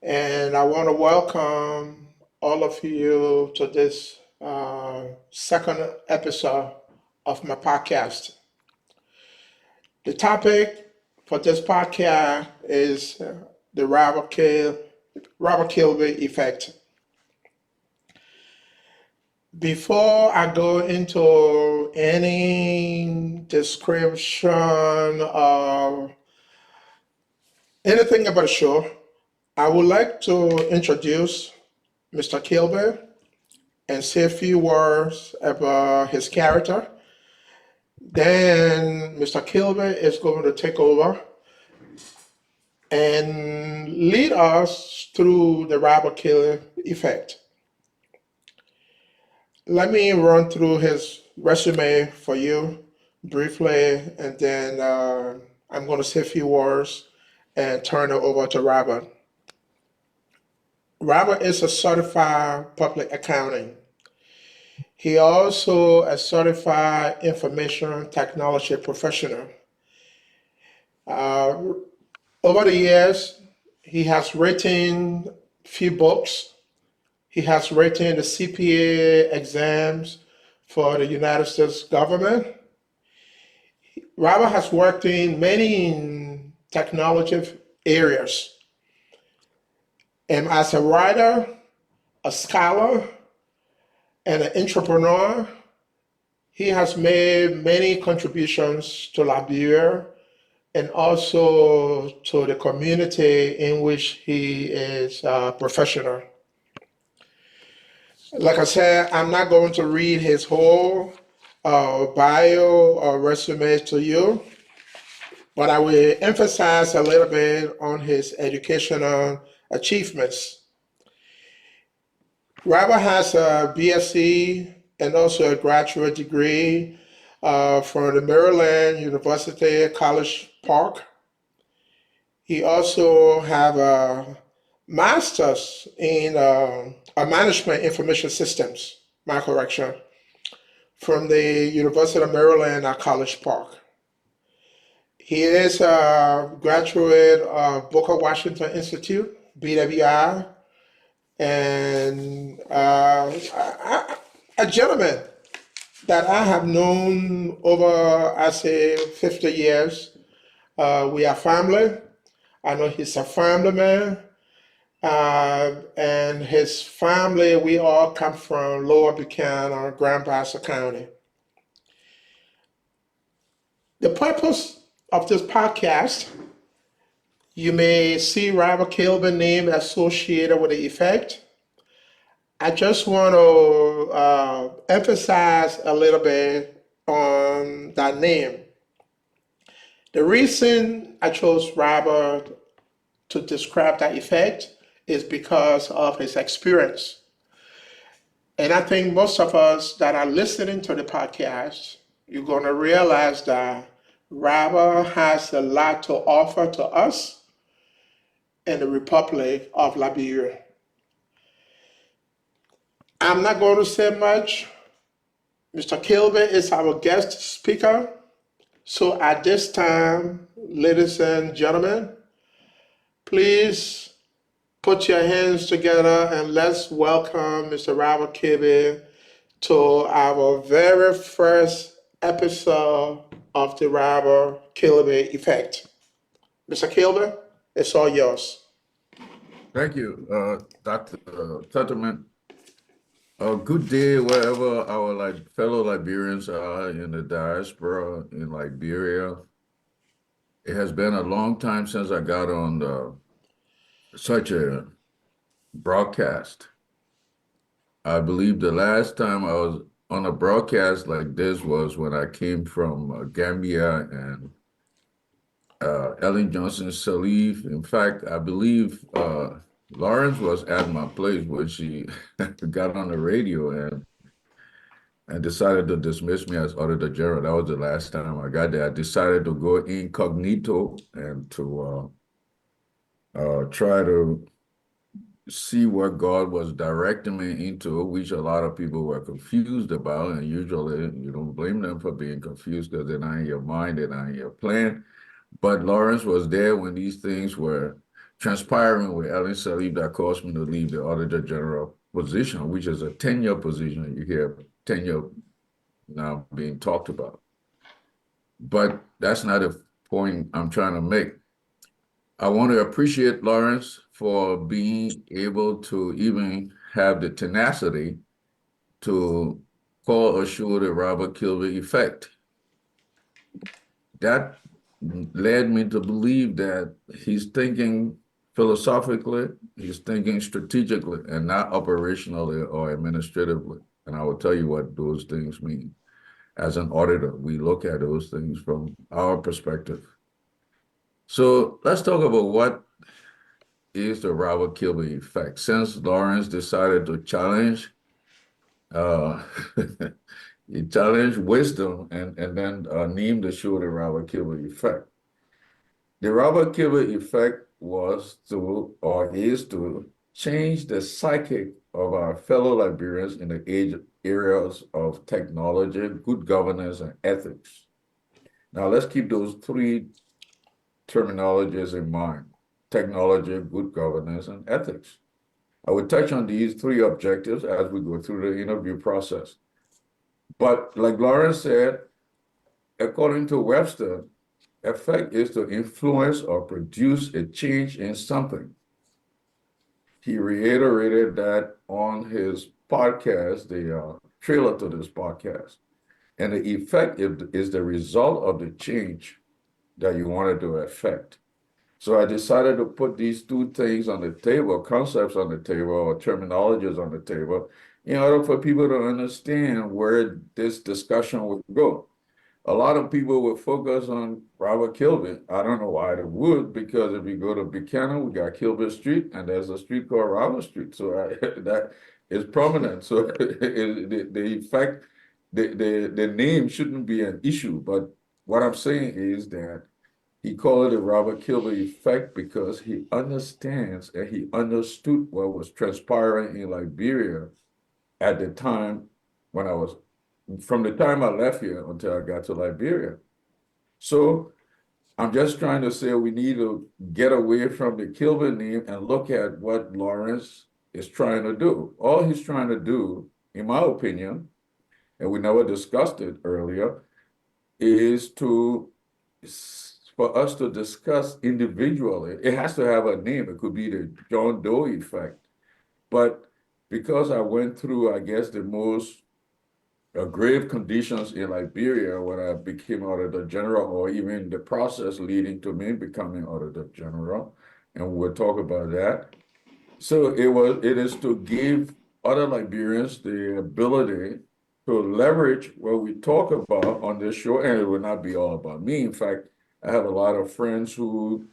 and I want to welcome all of you to this second episode of my podcast. The topic for this podcast is the Robert Kilby effect. Before I go into any description of anything about the show, I would like to introduce Mr. Kilby and say a few words about his character. Then Mr. Kilby is going to take over and lead us through the Robert Kilby effect. Let me run through his resume for you briefly, and then I'm going to say a few words and turn it over to Robert. Robert is a certified public accounting. He also a certified information technology professional. Uh, Over the years, he has written few books. He has written the CPA exams for the United States government. Robert has worked in many technology areas. And as a writer, a scholar, and an entrepreneur, he has made many contributions to Liberia and also to the community in which he is a professional. Like I said, I'm not going to read his whole bio or resume to you, but I will emphasize a little bit on his educational achievements. Robert has a BSc and also a graduate degree from the Maryland University College Park. He also have a master's in management information systems, my correction, from the University of Maryland at College Park. He is a graduate of Booker Washington Institute, BWI, and a gentleman that I have known over, I say, 50 years. We are family. I know he's a family man. And his family, we all come from Lower Buchanan, Grand Bassa County. The purpose of this podcast, you may see Robert Kilby name associated with the effect. I just want to emphasize a little bit on that name. The reason I chose Robert to describe that effect is because of his experience. And I think most of us that are listening to the podcast, you're going to realize that Robert has a lot to offer to us in the Republic of Liberia. I'm not going to say much. Mr. Kilby is our guest speaker. So at this time, ladies and gentlemen, please put your hands together and let's welcome Mr. Robert Kilby to our very first episode of the Robert Kilby Effect. Mr. Kilby, it's all yours. Thank you, Dr. Tutterman. A good day wherever our fellow Liberians are in the diaspora in Liberia. It has been a long time since I got on such a broadcast. I believe the last time I was on a broadcast like this was when I came from Gambia and Ellen Johnson Sirleaf. In fact, I believe Lawrence was at my place when she got on the radio and decided to dismiss me as Auditor General. That was the last time I got there. I decided to go incognito and to try to see what God was directing me into, which a lot of people were confused about. And usually you don't blame them for being confused because they're not in your mind, they're not in your plan. But Lawrence was there when these things were transpiring with Ellen Salib that caused me to leave the Auditor General position, which is a 10-year position. You hear tenure now being talked about. But that's not the point I'm trying to make. I want to appreciate Lawrence for being able to even have the tenacity to call a show the Robert Kilby effect. That led me to believe that he's thinking philosophically, he's thinking strategically, and not operationally or administratively. And I will tell you what those things mean. As an auditor, we look at those things from our perspective. So let's talk about what is the Robert Kilby effect. Since Lawrence decided to challenge, uh, he challenged wisdom and then named the show the Robert Kilby effect. The Robert Kilby effect was to, or is to, change the psychic of our fellow Liberians in the areas of technology, good governance, and ethics. Now, let's keep those three terminologies in mind: technology, good governance, and ethics. I will touch on these three objectives as we go through the interview process. But like Lawrence said, according to Webster, effect is to influence or produce a change in something. He reiterated that on his podcast, the trailer to this podcast. And the effect is the result of the change that you wanted to affect. So I decided to put these two things on the table, concepts on the table, or terminologies on the table, in order for people to understand where this discussion would go. A lot of people would focus on Robert Kilby. I don't know why they would, because if you go to Buchanan, we got Kilby Street, and there's a street called Robert Street. So that is prominent. So the effect, the name shouldn't be an issue. But what I'm saying is that he called it the Robert Kilby effect because he understands and he understood what was transpiring in Liberia at the time when I was, from the time I left here until I got to Liberia. So I'm just trying to say we need to get away from the Kilby name and look at what Lawrence is trying to do. All he's trying to do, in my opinion, and we never discussed it earlier, is for us to discuss individually. It has to have a name. It could be the John Doe effect. But because I went through, I guess, the most grave conditions in Liberia when I became Auditor General, or even the process leading to me becoming Auditor General, and we'll talk about that. So it is to give other Liberians the ability to leverage what we talk about on this show, and it will not be all about me. In fact, I have a lot of friends who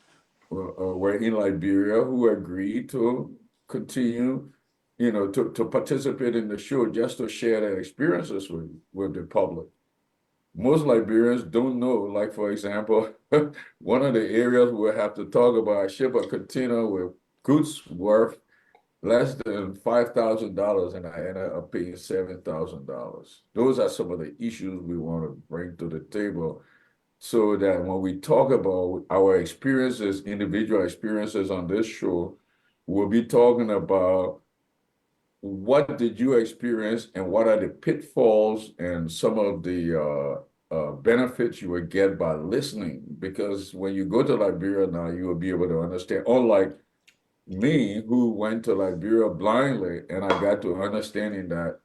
were in Liberia who agreed to continue, to participate in the show just to share their experiences with the public. Most Liberians don't know, like, for example, one of the areas we'll have to talk about, I ship a container with goods worth less than $5,000 and I ended up paying $7,000. Those are some of the issues we want to bring to the table so that when we talk about our experiences, individual experiences on this show, we'll be talking about what did you experience and what are the pitfalls and some of the benefits you will get by listening. Because when you go to Liberia now, you will be able to understand, unlike me, who went to Liberia blindly, and I got to understanding that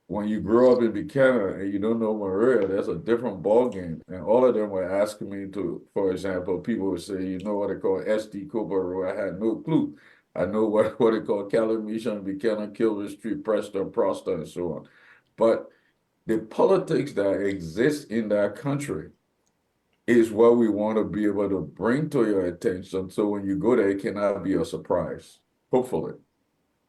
when you grow up in Buchanan and you don't know Maria, that's a different ballgame. And all of them were asking me to, for example, people would say, you know what they call SD Cooper? I had no clue. I know what they call Calamation, Buchanan, Kilby Street, Preston, Prosper, and so on. But the politics that exists in that country is what we want to be able to bring to your attention. So when you go there, it cannot be a surprise, hopefully.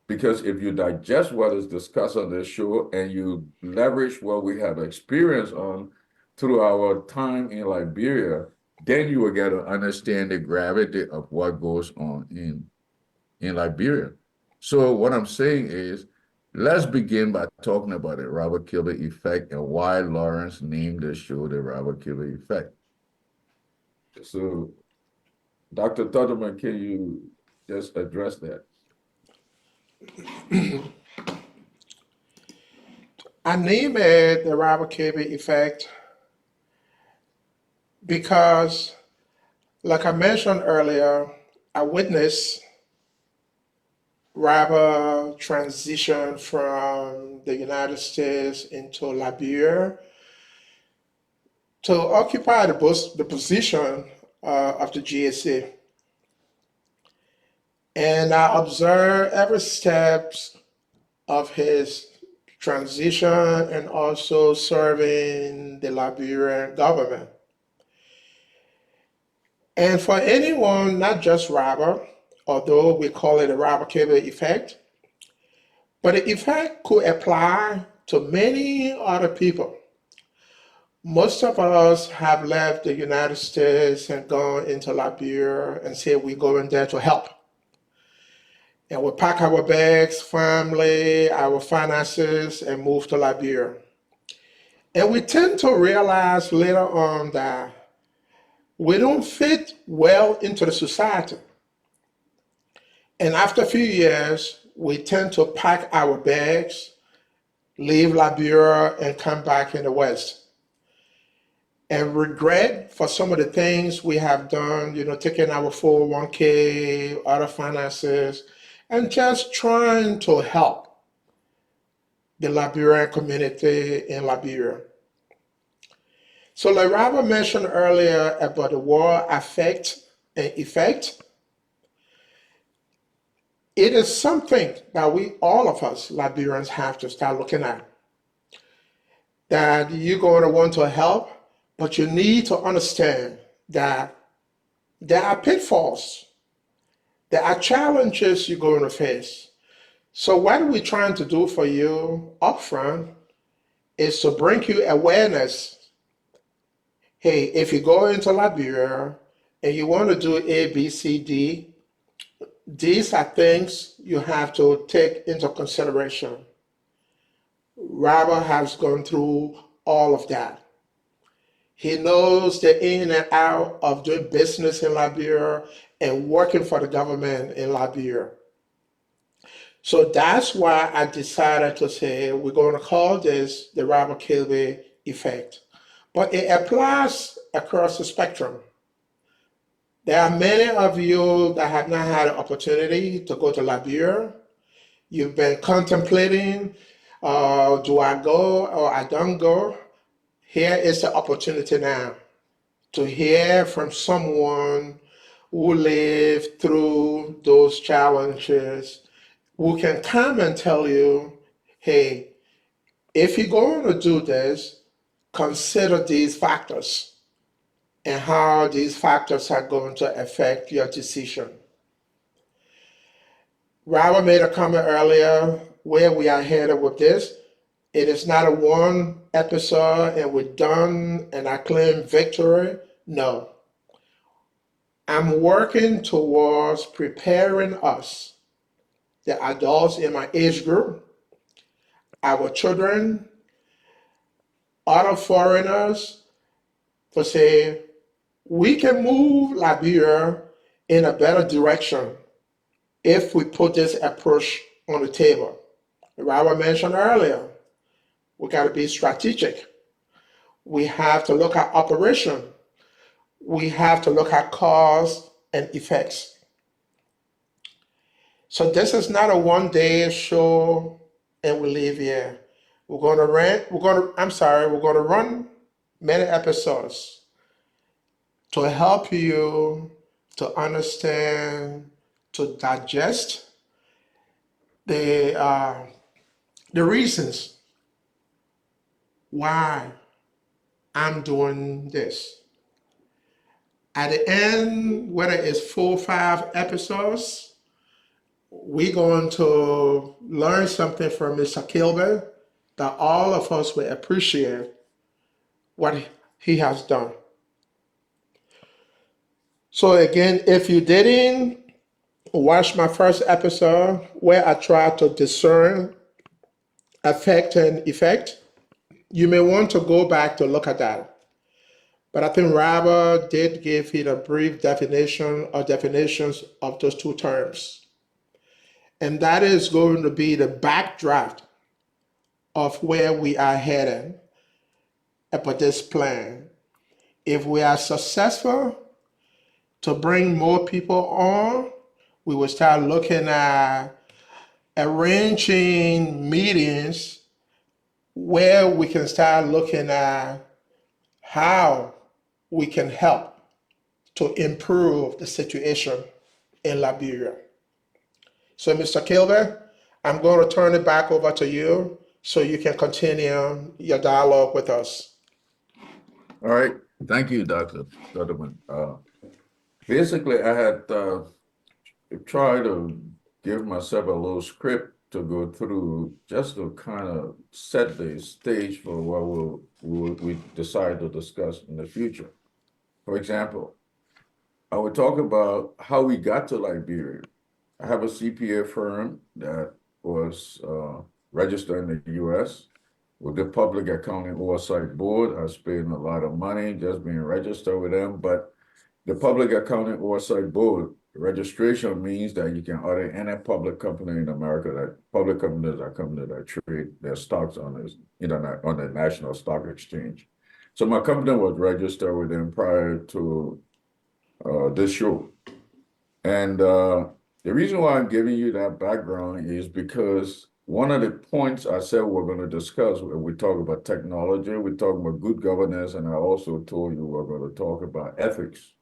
Because if you digest what is discussed on this show and you leverage what we have experienced on through our time in Liberia, then you will get to understand the gravity of what goes on in Liberia. So what I'm saying is, let's begin by talking about the Robert Kilby effect and why Lawrence named the show the Robert Kilby effect. So Dr. Tutterman, can you just address that? I named it the Robert Kilby effect because, like I mentioned earlier, I witnessed Robert transition from the United States into Liberia to occupy the position of the GSA. And I observed every steps of his transition and also serving the Liberian government. And for anyone, not just Robert, although we call it a Robert Cable effect, but the effect could apply to many other people. Most of us have left the United States and gone into Liberia and say we're going there to help. And we pack our bags, family, our finances, and move to Liberia. And we tend to realize later on that we don't fit well into the society. And after a few years, we tend to pack our bags, leave Liberia, and come back in the West. And regret for some of the things we have done, taking our 401k, other finances, and just trying to help the Liberian community in Liberia. So like Robert mentioned earlier about the war affect and effect, it is something that all of us Liberians have to start looking at. That you're going to want to help, but you need to understand that there are pitfalls, there are challenges you're going to face. So what we're trying to do for you upfront is to bring you awareness. Hey, if you go into Liberia and you want to do A, B, C, D, these are things you have to take into consideration. Robert has gone through all of that. He knows the in and out of doing business in Liberia and working for the government in Liberia. So that's why I decided to say we're going to call this the Robert Kilby effect. But it applies across the spectrum. There are many of you that have not had an opportunity to go to Liberia. You've been contemplating, do I go or I don't go? Here is the opportunity now to hear from someone who lived through those challenges, who can come and tell you, hey, if you're going to do this, consider these factors and how these factors are going to affect your decision. Robert made a comment earlier where we are headed with this. It is not a one episode and we're done and I claim victory. No. I'm working towards preparing us, the adults in my age group, our children, other foreigners, to say, we can move Liberia in a better direction if we put this approach on the table. Robert mentioned earlier, we got to be strategic. We have to look at operation. We have to look at cause and effects. So this is not a one-day show and we leave here. We're going to run many episodes to help you to understand, to digest the reasons why I'm doing this. At the end, whether it's 4 or 5 episodes, we're going to learn something from Mr. Kilby that all of us will appreciate what he has done. So again, if you didn't watch my first episode where I tried to discern affect and effect, you may want to go back to look at that. but I think Robert did give it a brief definition or definitions of those two terms. And that is going to be the backdraft of where we are heading about this plan. If we are successful to bring more people on, we will start looking at arranging meetings where we can start looking at how we can help to improve the situation in Liberia. So, Mr. Kilby, I'm going to turn it back over to you so you can continue your dialogue with us. All right. Thank you, Dr. Sutherland. Basically, I had tried to give myself a little script to go through just to kind of set the stage for what we decide to discuss in the future. For example, I would talk about how we got to Liberia. I have a CPA firm that was registered in the US with the Public Accounting Oversight Board. I spent a lot of money just being registered with them, but the Public Accounting Oversight Board registration means that you can audit any public company in America. That public companies are companies that trade their stocks on the National Stock Exchange. So my company was registered with them prior to this show. And the reason why I'm giving you that background is because one of the points I said we're going to discuss when we talk about technology, we talk about good governance, and I also told you we're going to talk about ethics.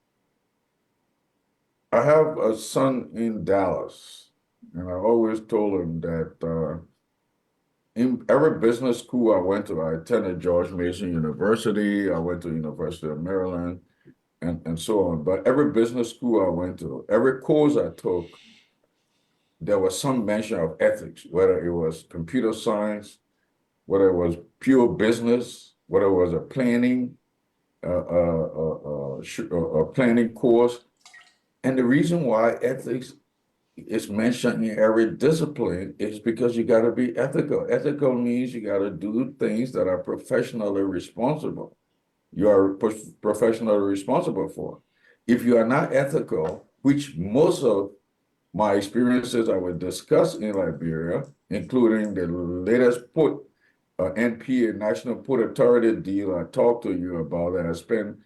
I have a son in Dallas, and I always told him that in every business school I went to, I attended George Mason University, I went to University of Maryland, and so on. But every business school I went to, every course I took, there was some mention of ethics, whether it was computer science, whether it was pure business, whether it was a planning, planning course. And the reason why ethics is mentioned in every discipline is because you got to be ethical. Ethical means you got to do things that are professionally responsible. You are professionally responsible for. If you are not ethical, which most of my experiences I would discuss in Liberia, including the latest NPA, National Port Authority deal I talked to you about, and I spent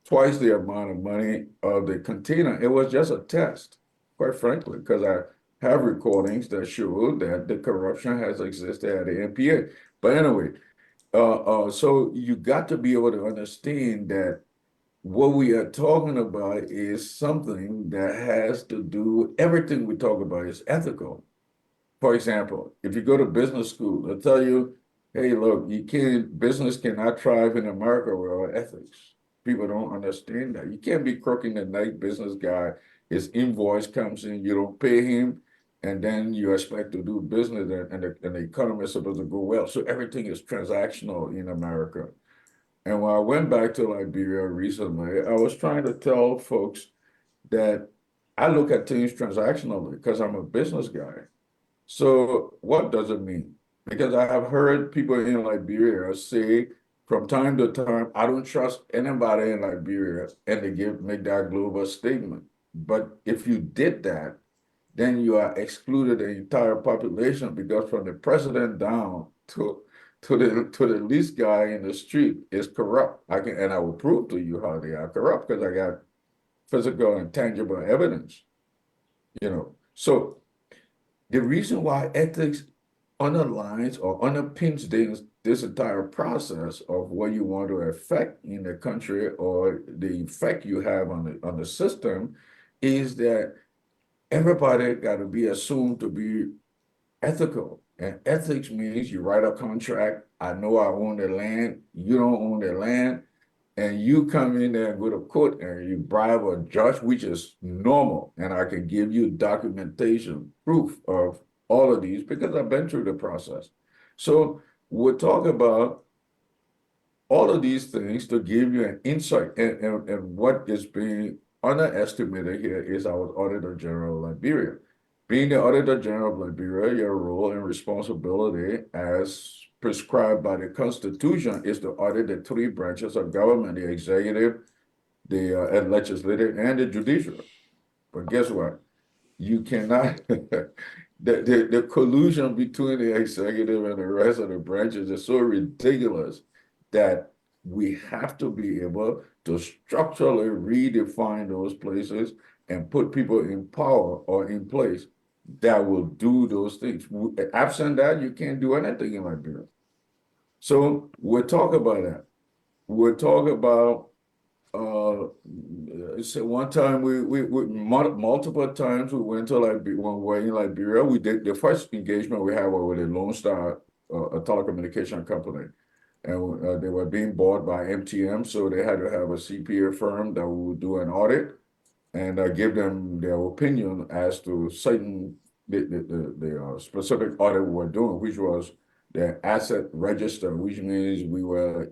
twice the amount of money of the container. It was just a test, quite frankly, because I have recordings that show that the corruption has existed at the NPA. But anyway, so you got to be able to understand that what we are talking about is something that has to do, everything we talk about is ethical. For example, if you go to business school, they'll tell you, hey, look, business cannot thrive in America without ethics. People don't understand that. You can't be crooking the night business guy. His invoice comes in, you don't pay him, and then you expect to do business, and the economy is supposed to go well. So everything is transactional in America. And when I went back to Liberia recently, I was trying to tell folks that I look at things transactionally because I'm a business guy. So what does it mean? Because I have heard people in Liberia say from time to time, I don't trust anybody in Liberia, and they make that global statement. But if you did that, then you are excluded the entire population, because from the president down to the least guy in the street is corrupt. I will prove to you how they are corrupt because I got physical and tangible evidence. So the reason why ethics underlines or underpins this entire process of what you want to affect in the country or the effect you have on the system is that everybody got to be assumed to be ethical. And ethics means you write a contract. I know I own the land. You don't own the land. And you come in there and go to court and you bribe a judge, which is normal. And I can give you documentation, proof of all of these because I've been through the process. So we'll talk about all of these things to give you an insight. And what is being underestimated here is our Auditor General of Liberia. Being the Auditor General of Liberia, your role and responsibility as prescribed by the Constitution is to audit the three branches of government, the executive, the legislative, and the judicial. But guess what? You cannot, the collusion between the executive and the rest of the branches is so ridiculous that we have to be able to structurally redefine those places and put people in power or in place that will do those things. Absent that, you can't do anything in Liberia. So we'll talk about that. We'll talk about so one time we multiple times we went to Liberia. When we were in Liberia, we did the first engagement we had was with a Lone Star, a telecommunication company, and they were being bought by MTM, so they had to have a CPA firm that would do an audit and give them their opinion as to certain the specific audit we were doing, which was the asset register, which means we were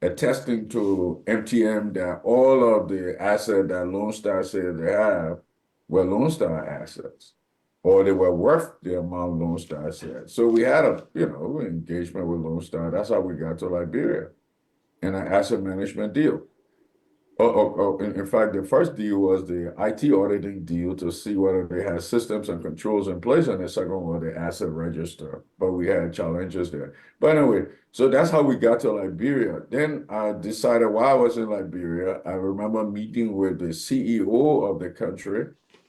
attesting to MTM that all of the assets that Lone Star said they have were Lone Star assets, or they were worth the amount Lone Star said. So we had a engagement with Lone Star. That's how we got to Liberia in an asset management deal. In fact, the first deal was the IT auditing deal to see whether they had systems and controls in place, and the second was the asset register. But we had challenges there. But anyway, so that's how we got to Liberia. Then I decided while I was in Liberia, I remember meeting with the CEO of the country,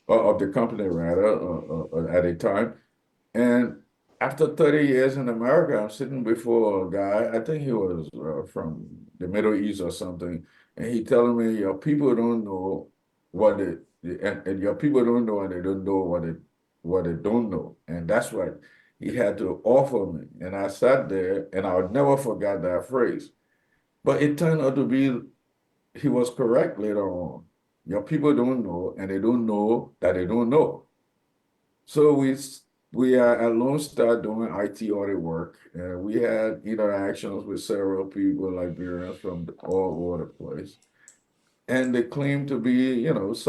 of the company rather, at a time. And after 30 years in America, I'm sitting before a guy, I think he was from the Middle East or something, and he telling me, your people don't know what and your people don't know and they don't know what they don't know. And that's what he had to offer me. And I sat there and I would never forget that phrase. But it turned out to be, he was correct later on. Your people don't know and they don't know that they don't know. So we are at Lone Star doing IT audit work, and we had interactions with several people, Liberians from all over the place. And they claim to be, it's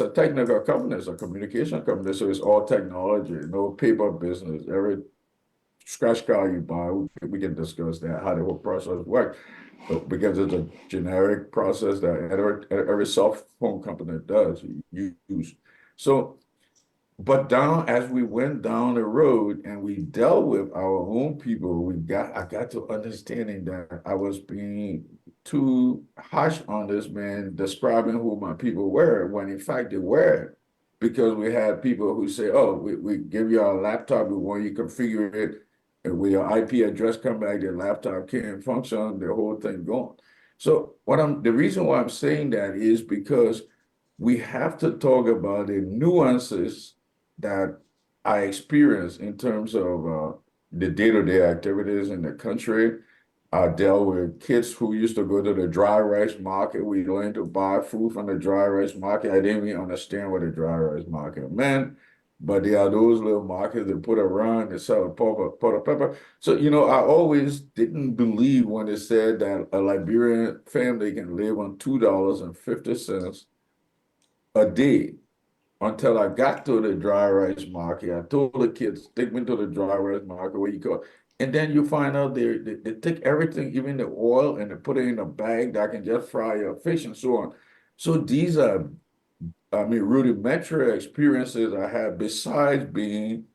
a technical company, it's a communication company, so it's all technology, no paper business. Every scratch card you buy, we can discuss that, how the whole process works. But because it's a generic process that every cell phone company does use. So but as we went down the road and we dealt with our own people, I got to understanding that I was being too harsh on this man describing who my people were, when in fact they were. Because we had people who say, oh, we give you our laptop, we want you to configure it, and when your IP address come back, the laptop can't function, the whole thing gone. So the reason why I'm saying that is because we have to talk about the nuances that I experience in terms of the day-to-day activities in the country. I dealt with kids who used to go to the dry rice market. We learned to buy food from the dry rice market. I didn't even understand what the dry rice market meant, but there are those little markets that put around and sell pot of pepper. So, I always didn't believe when they said that a Liberian family can live on $2.50 a day. Until I got to the dry rice market. I told the kids, take me to the dry rice market where you go. And then you find out they take everything, even the oil, and they put it in a bag that can just fry your fish and so on. So these are, rudimentary experiences I had besides being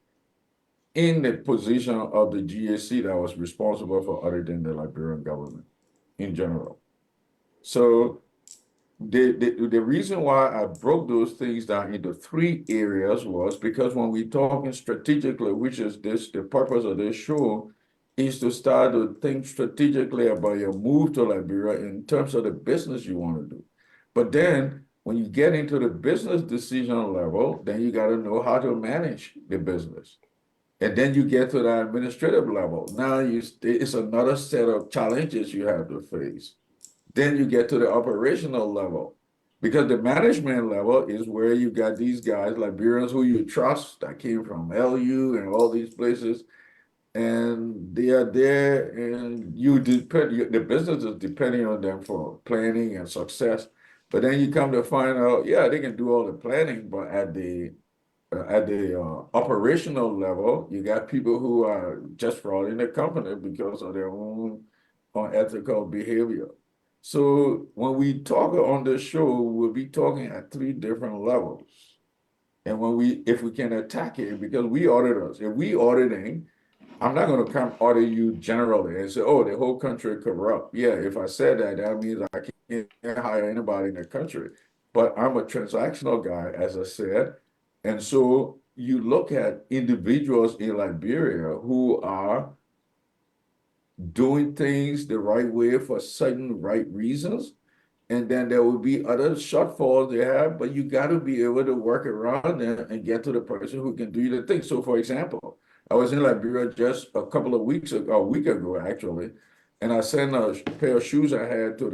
in the position of the GAC that was responsible for auditing the Liberian government in general. So the reason why I broke those things down into three areas was because when we're talking strategically, which is the purpose of this show, is to start to think strategically about your move to Liberia in terms of the business you want to do. But then when you get into the business decision level, then you got to know how to manage the business. And then you get to the administrative level. Now it's another set of challenges you have to face. Then you get to the operational level, because the management level is where you got these guys, Liberians who you trust, that came from LU and all these places, and they are there, and the business is depending on them for planning and success. But then you come to find out, yeah, they can do all the planning, but at the operational level, you got people who are just frauding the company because of their own unethical behavior. So when we talk on this show, we'll be talking at three different levels. And if we can attack it, because we auditors, if we auditing, I'm not going to come audit you generally and say, oh, the whole country corrupt. Yeah, if I said that, that means I can't hire anybody in the country. But I'm a transactional guy, as I said. And so you look at individuals in Liberia who are doing things the right way for certain right reasons. And then there will be other shortfalls they have, but you got to be able to work around them and get to the person who can do the thing. So, for example, I was in Liberia just a couple of weeks ago, a week ago actually, and I sent a pair of shoes I had to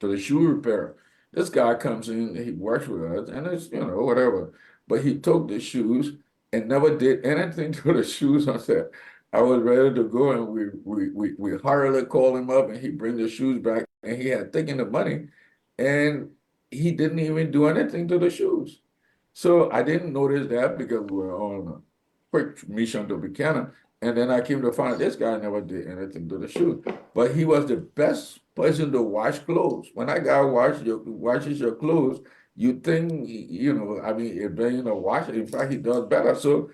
the shoe repair. This guy comes in, he works with us, and it's, whatever. But he took the shoes and never did anything to the shoes. I said, I was ready to go, and we hurriedly called him up, and he bring the shoes back, and he had taken the money, and he didn't even do anything to the shoes. So I didn't notice that because we were on a quick mission to Buchanan. And then I came to find out this guy never did anything to the shoes. But he was the best person to wash clothes. When that guy washes your clothes, you think, I mean, if they, wash it, in fact, he does better. So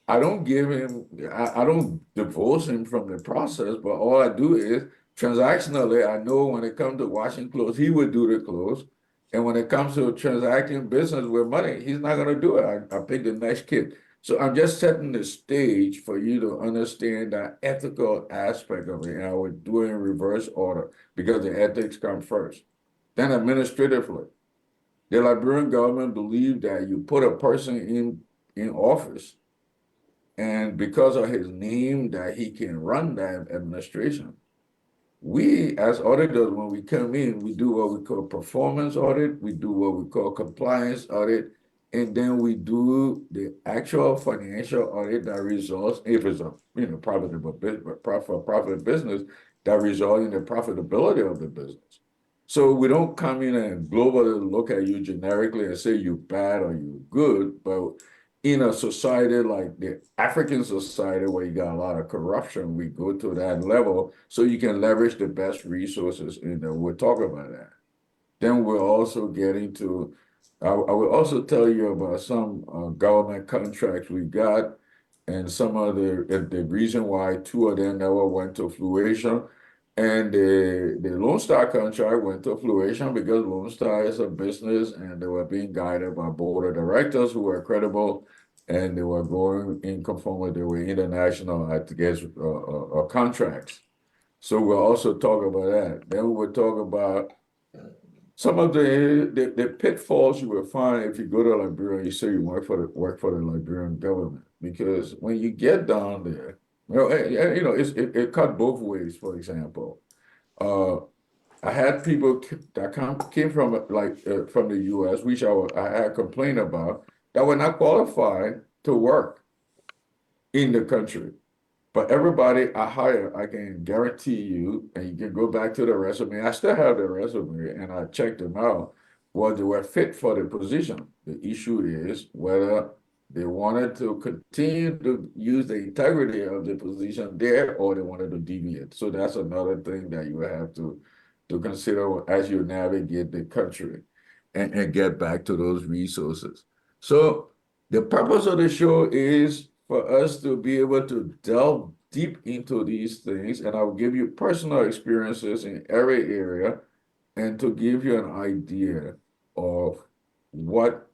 I don't give him, I don't divorce him from the process, but all I do is transactionally, I know when it comes to washing clothes, he would do the clothes. And when it comes to transacting business with money, he's not going to do it. I pick the next kid. So I'm just setting the stage for you to understand that ethical aspect of it. And I would do it in reverse order because the ethics come first. Then administratively, the Liberian government believed that you put a person in office, and because of his name, that he can run that administration. We, as auditors, when we come in, we do what we call performance audit, we do what we call compliance audit, and then we do the actual financial audit that results, if it's a profitable profit business, that results in the profitability of the business. So we don't come in and globally look at you generically and say you're bad or you're good, but in a society like the African society where you got a lot of corruption, we go to that level so you can leverage the best resources, and we'll talk about that. Then we're also getting to, I will also tell you about some government contracts we got, and some of the reason why two of them never went to fruition. And the Lone Star contract went to fruition because Lone Star is a business, and they were being guided by board of directors who were credible, and they were going in conformity with international, I guess, contracts. So we'll also talk about that. Then we'll talk about some of the pitfalls you will find if you go to Liberia and you say you work for the Liberian government. Because when you get down there, it cut both ways. For example, I had people that came from from the U.S., which I had complained about, that were not qualified to work in the country. But everybody I hire, I can guarantee you, and you can go back to the resume. I still have the resume, and I checked them out. Well, they were fit for the position. The issue is whether they wanted to continue to use the integrity of the position there, or they wanted to deviate. So that's another thing that you have to consider as you navigate the country and get back to those resources. So the purpose of the show is for us to be able to delve deep into these things, and I will give you personal experiences in every area, and to give you an idea of what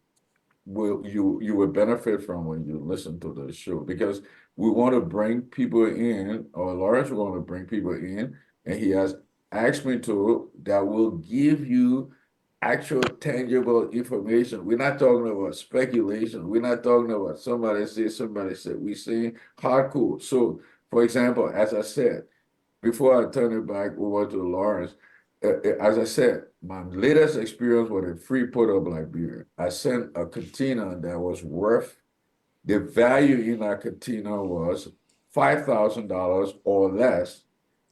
will you will benefit from when you listen to the show. Because we want to bring people in, or Lawrence want to bring people in, and he has asked me to, that will give you actual tangible information. We're not talking about speculation. We're not talking about somebody said. We're saying hardcore. So, for example, as I said, before I turn it back over to Lawrence, as I said, my latest experience with a free port of Liberia, I sent a container that was worth, the value in that container was $5,000 or less,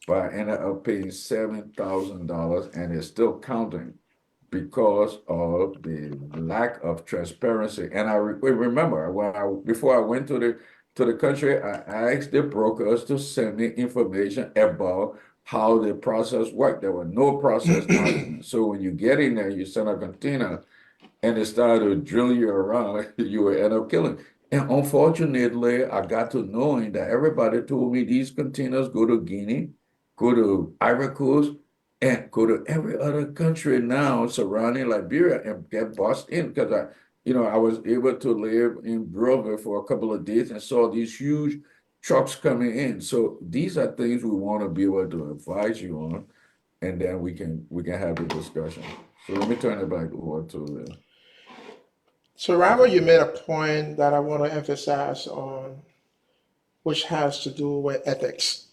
but I ended up paying $7,000, and it's still counting. because of the lack of transparency. And I remember before I went to the country, I asked the brokers to send me information about how the process worked. There were no process documents. So when you get in there, you send a container and they started to drill you around, you will end up killing. And unfortunately, I got to knowing that everybody told me these containers go to Guinea, go to Ivory Coast, and go to every other country now surrounding Liberia and get bust in because I was able to live in Bruville for a couple of days and saw these huge trucks coming in. So these are things we want to be able to advise you on, and then we can have the discussion. So let me turn it back over to So, Robert, you made a point that I want to emphasize on, which has to do with ethics.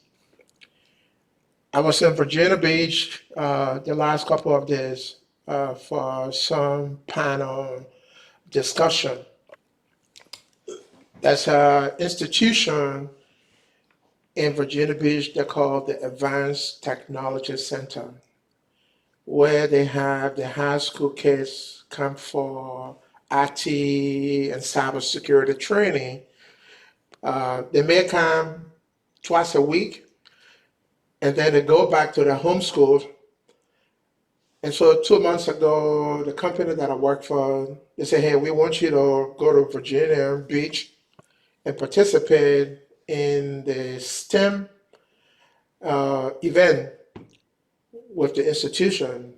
I was in Virginia Beach the last couple of days for some panel discussion. That's an institution in Virginia Beach they call the Advanced Technology Center, where they have the high school kids come for IT and cybersecurity training. They may come twice a week, and then they go back to their home schools. And so 2 months ago, the company that I work for, they say, hey, we want you to go to Virginia Beach and participate in the STEM event with the institution.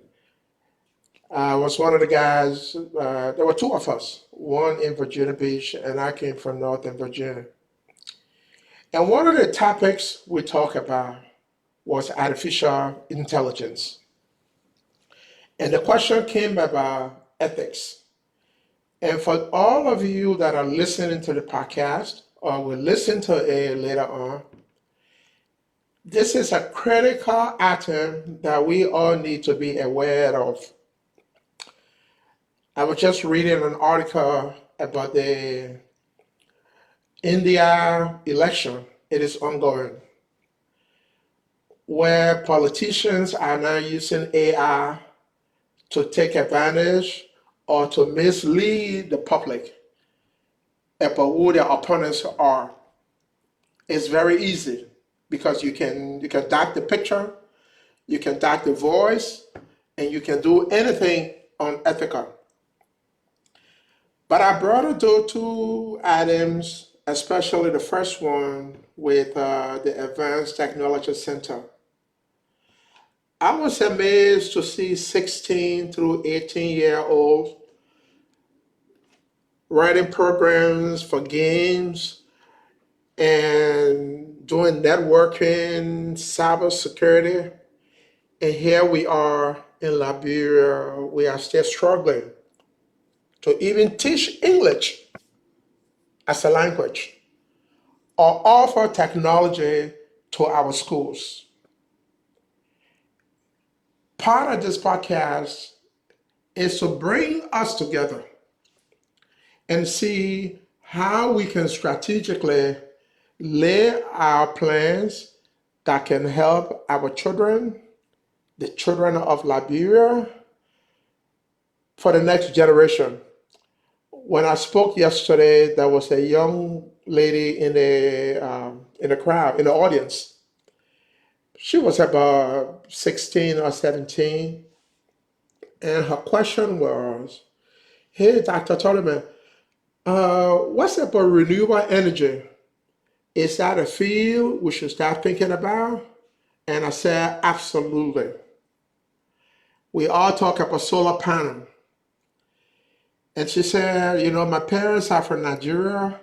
I was one of the guys, there were two of us, one in Virginia Beach, and I came from Northern Virginia. And one of the topics we talked about was artificial intelligence. And the question came about ethics. And for all of you that are listening to the podcast or will listen to it later on, this is a critical item that we all need to be aware of. I was just reading an article about the India election. It is ongoing, where politicians are now using AI to take advantage or to mislead the public about who their opponents are. It's very easy because you can dark the picture, you can dark the voice, and you can do anything unethical. But I brought up those two items, especially the first one with the Advanced Technology Center. I was amazed to see 16 through 18-year-olds writing programs for games and doing networking, cybersecurity. And here we are in Liberia, we are still struggling to even teach English as a language or offer technology to our schools. Part of this podcast is to bring us together and see how we can strategically lay our plans that can help our children, the children of Liberia, for the next generation. When I spoke yesterday, there was a young lady in the crowd, in the audience. She was about 16 or 17, and her question was, "Hey, Dr. Tolliman, what's about renewable energy? Is that a field we should start thinking about?" And I said, absolutely. We all talk about solar panel. And she said, my parents are from Nigeria,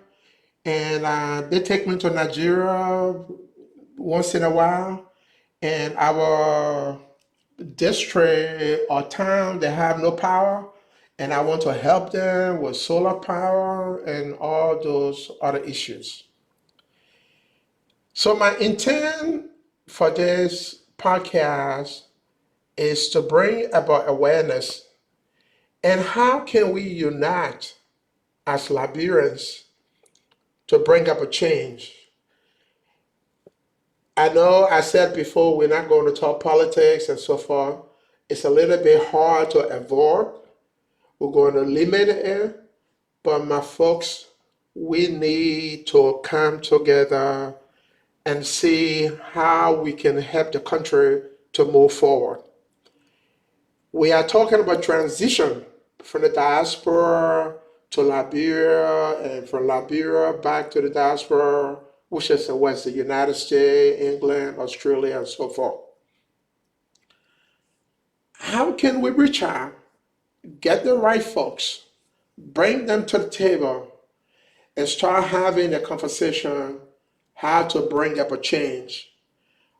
and they take me to Nigeria once in a while. And our district or town, they have no power. And I want to help them with solar power and all those other issues. So my intent for this podcast is to bring about awareness and how can we unite as Liberians to bring up a change. I know I said before we're not going to talk politics and so forth, It's a little bit hard to avoid. We're going to limit it, but my folks, we need to come together and see how we can help the country to move forward. We are talking about transition from the diaspora to Liberia and from Liberia back to the diaspora, which is the West, the United States, England, Australia, and so forth. How can we reach out, get the right folks, bring them to the table, and start having a conversation how to bring up a change?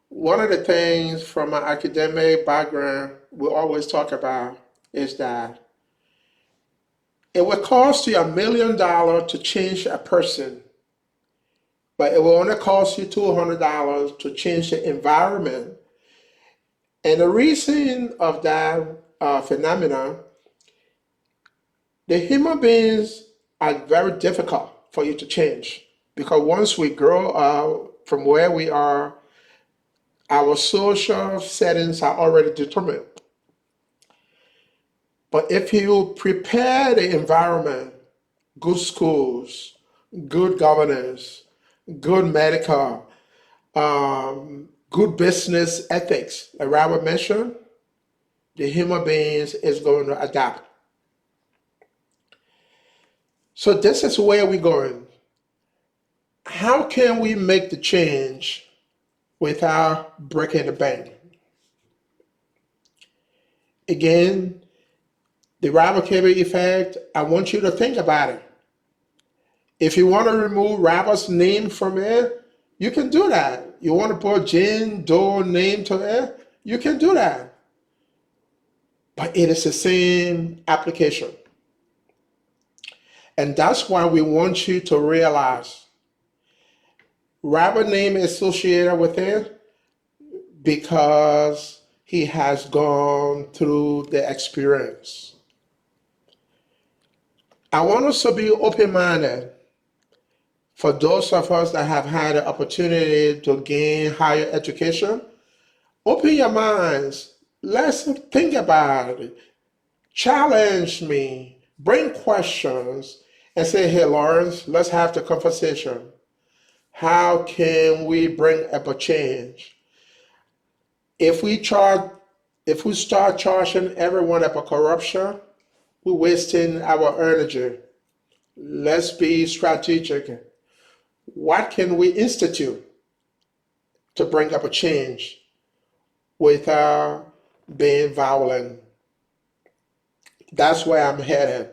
One of the things from my academic background we always talk about is that it will cost you $1 million to change a person, but it will only cost you $200 to change the environment. And the reason of that phenomenon, the human beings are very difficult for you to change because once we grow up from where we are, our social settings are already determined. But if you prepare the environment, good schools, good governance, good medical, good business ethics, like Robert mentioned, the human beings is going to adapt. So this is where we're going. How can we make the change without breaking the bank? Again, the Robert Kilby effect, I want you to think about it. If you want to remove Robert's name from it, you can do that. You want to put Jane Doe name to it, you can do that. But it is the same application. And that's why we want you to realize Robert name is associated with it because he has gone through the experience. I want us to be open-minded for those of us that have had the opportunity to gain higher education. Open your minds. Let's think about it. Challenge me. Bring questions and say, hey, Lawrence, let's have the conversation. How can we bring up a change? If we start charging everyone up a corruption, we're wasting our energy. Let's be strategic. What can we institute to bring up a change without being violent? That's where I'm headed.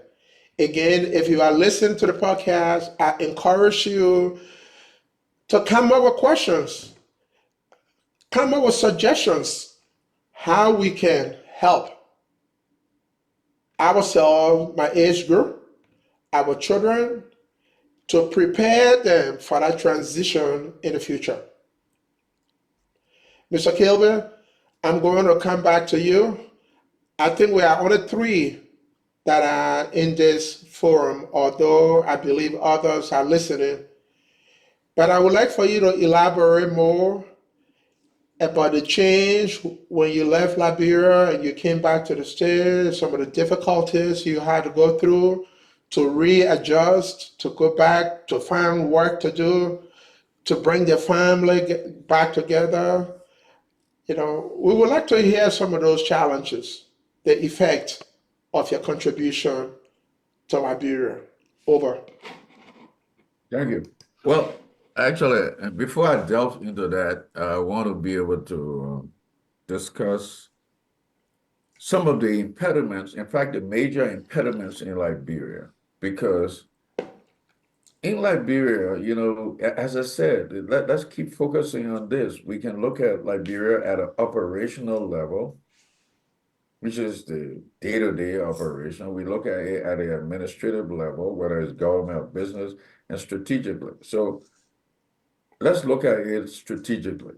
Again, if you are listening to the podcast, I encourage you to come up with questions, come up with suggestions how we can help ourselves, my age group, our children, to prepare them for that transition in the future. Mr. Kilby, I'm going to come back to you. I think we are only three that are in this forum, although I believe others are listening. But I would like for you to elaborate more about the change when you left Liberia and you came back to the States, some of the difficulties you had to go through to readjust, to go back, to find work to do, to bring the family back together. We would like to hear some of those challenges, the effect of your contribution to Liberia. Over. Thank you. Well, actually, before I delve into that, I want to be able to discuss some of the impediments, in fact, the major impediments in Liberia, because in Liberia, as I said, let's keep focusing on this. We can look at Liberia at an operational level, which is the day-to-day operation. We look at it at an administrative level, whether it's government or business, and strategically. So let's look at it strategically.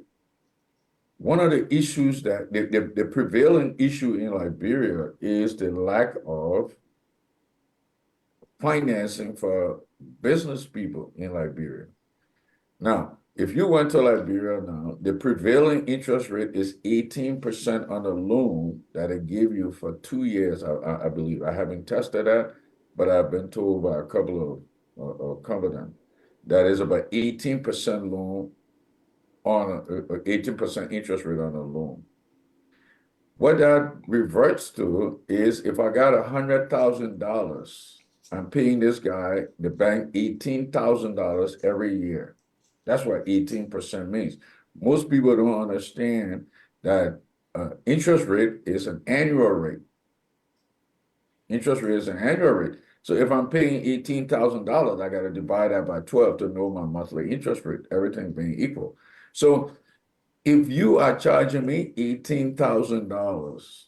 One of the issues that the prevailing issue in Liberia is the lack of financing for business people in Liberia. Now, If you went to Liberia now, the prevailing interest rate is 18% on the loan that they give you for 2 years, I believe. I haven't tested that, but I've been told by a couple of confidants that is about 18% loan on 18% interest rate on a loan. What that reverts to is if I got $100,000, I'm paying this guy, the bank, $18,000 every year. That's what 18% means. Most people don't understand that interest rate is an annual rate. Interest rate is an annual rate. So if I'm paying $18,000, I got to divide that by 12 to know my monthly interest rate, everything being equal. So if you are charging me $18,000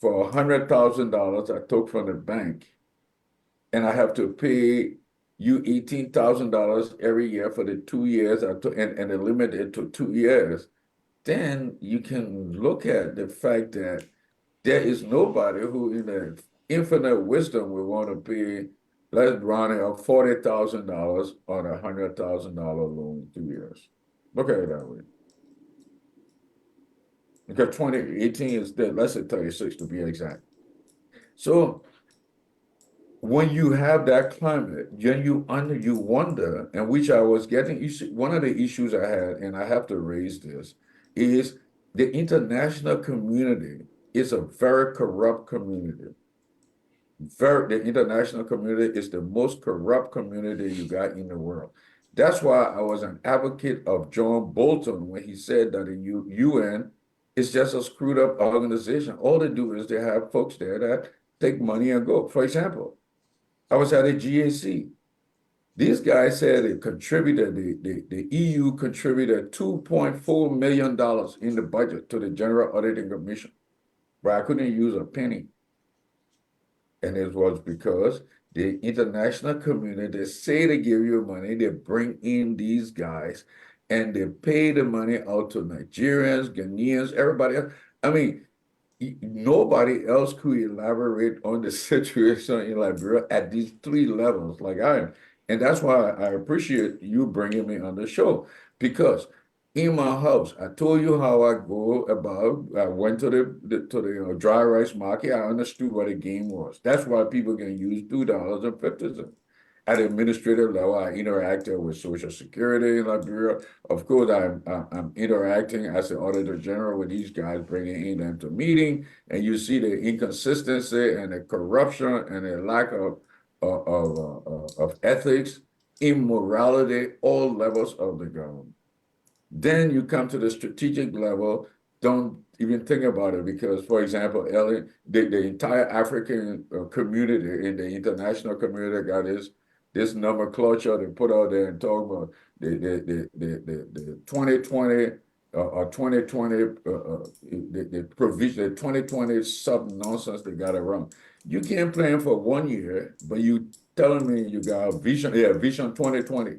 for $100,000 I took from the bank, and I have to pay you $18,000 every year for the 2 years I took, and the limit it to 2 years, then you can look at the fact that there is nobody who, in their infinite wisdom, will want to pay, let's round it up, $40,000 on a $100,000 loan 2 years. Look at it that way. Because 2018 is dead, let's say 36 to be exact. So when you have that climate, then you wonder, and which I was getting, one of the issues I had, and I have to raise this, is the international community is a very corrupt community. The international community is the most corrupt community you got in the world. That's why I was an advocate of John Bolton when he said that the UN is just a screwed up organization. All they do is they have folks there that take money and go. For example, I was at a GAC. These guys said they contributed, the EU contributed $2.4 million in the budget to the General Auditing Commission, but I couldn't use a penny. And it was because the international community, they say they give you money, they bring in these guys, and they pay the money out to Nigerians, Ghanaians, everybody else. I mean, nobody else could elaborate on the situation in Liberia at these three levels like I am. And that's why I appreciate you bringing me on the show, because in my house, I told you how I go about. I went to the dry rice market. I understood what the game was. That's why people can use $2.50. At the administrative level, I interacted with Social Security in Liberia. Of course, I'm interacting as the Auditor General with these guys, bringing in them to meeting, and you see the inconsistency and the corruption and the lack of ethics, immorality, all levels of the government. Then you come to the strategic level. Don't even think about it because, for example, Ellen, the entire African community in the international community got this nomenclature they put out there and talk about the 2020 or 2020 the provision, the 2020 sub nonsense they got around. You can't plan for 1 year, but you telling me you got vision, vision 2020.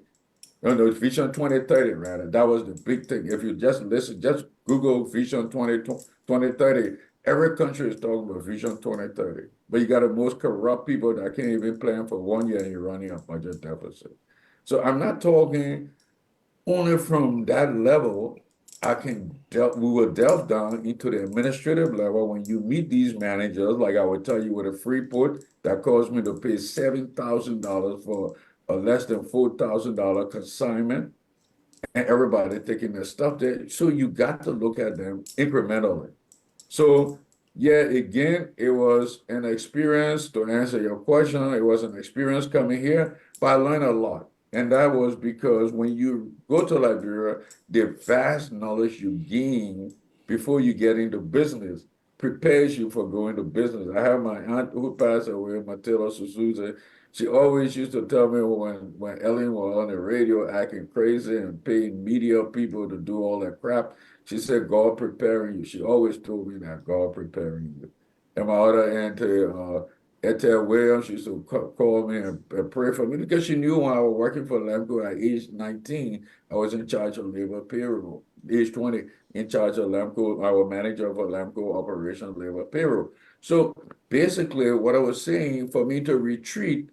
No, it's Vision 2030, rather. That was the big thing. If you just listen, just Google Vision 2030. Every country is talking about Vision 2030. But you got the most corrupt people that can't even plan for 1 year and you're running a budget deficit. So I'm not talking only from that level. We will delve down into the administrative level when you meet these managers, like I would tell you with a Freeport that caused me to pay $7,000 for a less than $4,000 consignment, and everybody taking their stuff there. So you got to look at them incrementally. So yeah, again, it was an experience to answer your question. It was an experience coming here, but I learned a lot. And that was because when you go to Liberia, the vast knowledge you gain before you get into business prepares you for going to business. I have my aunt who passed away, Matilda Suzuza. She always used to tell me when Ellen was on the radio acting crazy and paying media people to do all that crap, she said, God preparing you. She always told me that, God preparing you. And my other auntie, Ethel Williams, she used to call me and pray for me because she knew when I was working for Lamco at age 19, I was in charge of labor payroll. Age 20, in charge of Lamco, I was manager for Lamco operation labor payroll. So basically what I was saying, for me to retreat,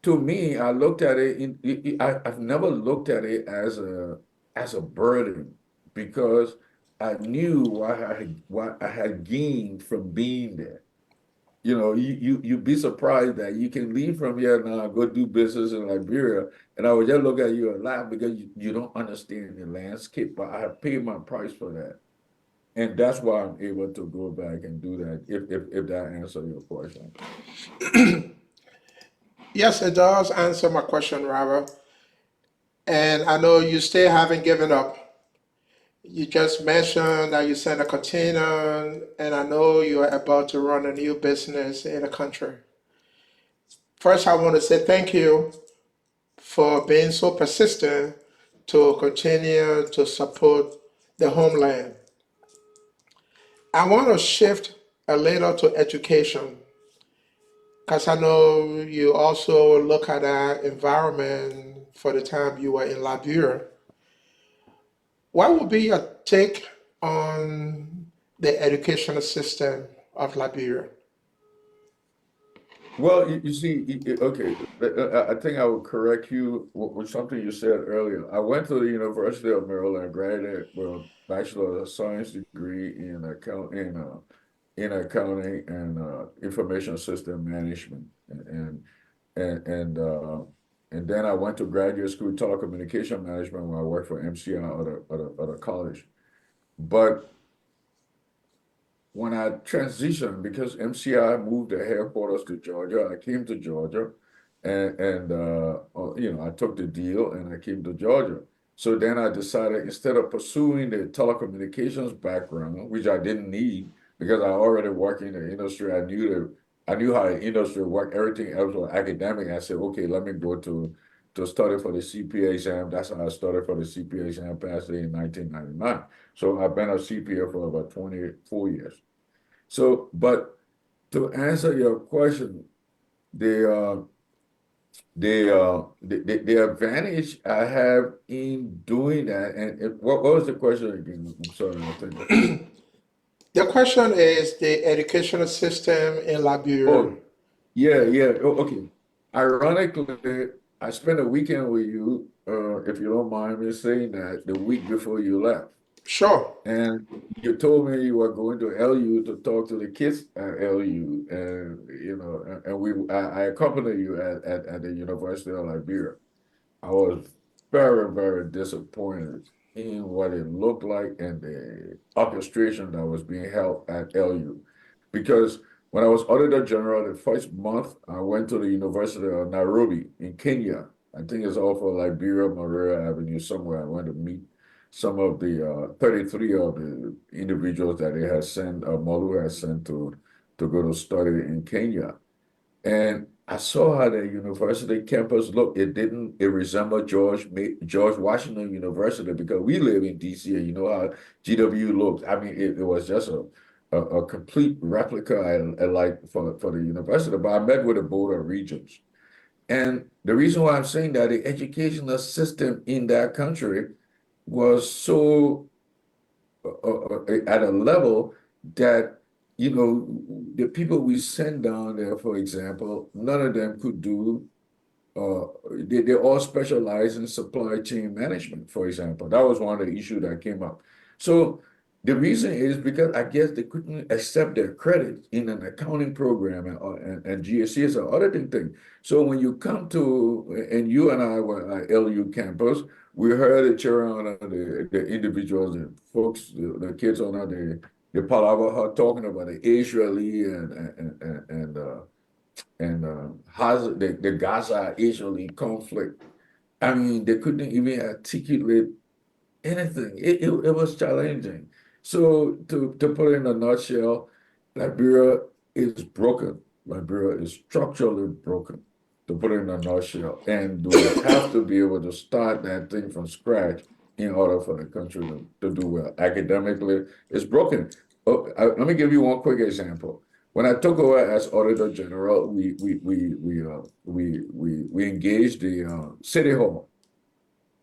to me, I looked at it, I've never looked at it as as a burden because I knew what I had gained from being there. You know, you'd be surprised that you can leave from here now and go do business in Liberia, and I would just look at you and laugh because you don't understand the landscape. But I have paid my price for that, and that's why I'm able to go back and do that. If that answers your question. Yes, it does answer my question, Robert. And I know you still haven't given up. You just mentioned that you sent a container, and I know you are about to run a new business in the country. First, I want to say thank you for being so persistent to continue to support the homeland. I want to shift a little to education because I know you also look at that environment for the time you were in Liberia. What would be your take on the educational system of Liberia? Well, you see, okay, I think I would correct you with something you said earlier. I went to the University of Maryland, graduated with a Bachelor of Science degree in accounting and information system management, and and uh, and then I went to graduate school telecommunication management where I worked for MCI at a college. But when I transitioned, because MCI moved their headquarters to Georgia, I came to Georgia, and I took the deal and I came to Georgia. So then I decided instead of pursuing the telecommunications background, which I didn't need because I already worked in the industry, I knew how the industry worked. Everything else was academic. I said, okay, let me go to study for the CPA exam. That's how I started for the CPA exam, passed it in 1999. So I've been a CPA for about 24 years. So, but to answer your question, the the advantage I have in doing that, and what was the question again? I'm sorry, I think. The question is the educational system in Liberia. Oh, yeah, yeah. Oh, okay. Ironically, I spent a weekend with you, if you don't mind me saying that, the week before you left. Sure. And you told me you were going to LU to talk to the kids at LU, and I accompanied you at the University of Liberia. I was very, very disappointed in what it looked like and the orchestration that was being held at LU. Because when I was Auditor General the first month, I went to the University of Nairobi in Kenya. I think it's off of Liberia, Maria Avenue somewhere. I went to meet some of the 33 of the individuals that they had sent, Molu had sent to go to study in Kenya. And I saw how the university campus looked. It resembled George Washington University because we live in DC and you know how GW looks. I mean, it was just a complete replica like for the university. But I met with the Board of Regents. And the reason why I'm saying that the educational system in that country was so at a level that the people we send down there, for example, none of them could do. They all specialize in supply chain management, for example. That was one of the issues that came up. So the reason is because I guess they couldn't accept their credit in an accounting program and GSC is an auditing thing. So when you come to, and you and I were at LU campus, we heard the children, the individuals, the folks, the kids on the Palava talking about the Israeli and how's the Gaza-Israeli conflict. I mean, they couldn't even articulate anything. It was challenging. So to put it in a nutshell, Liberia is broken. Liberia is structurally broken, to put it in a nutshell. And we have to be able to start that thing from scratch in order for the country to do well. Academically, it's broken. Let me give you one quick example. When I took over as Auditor General, we engaged the City Hall,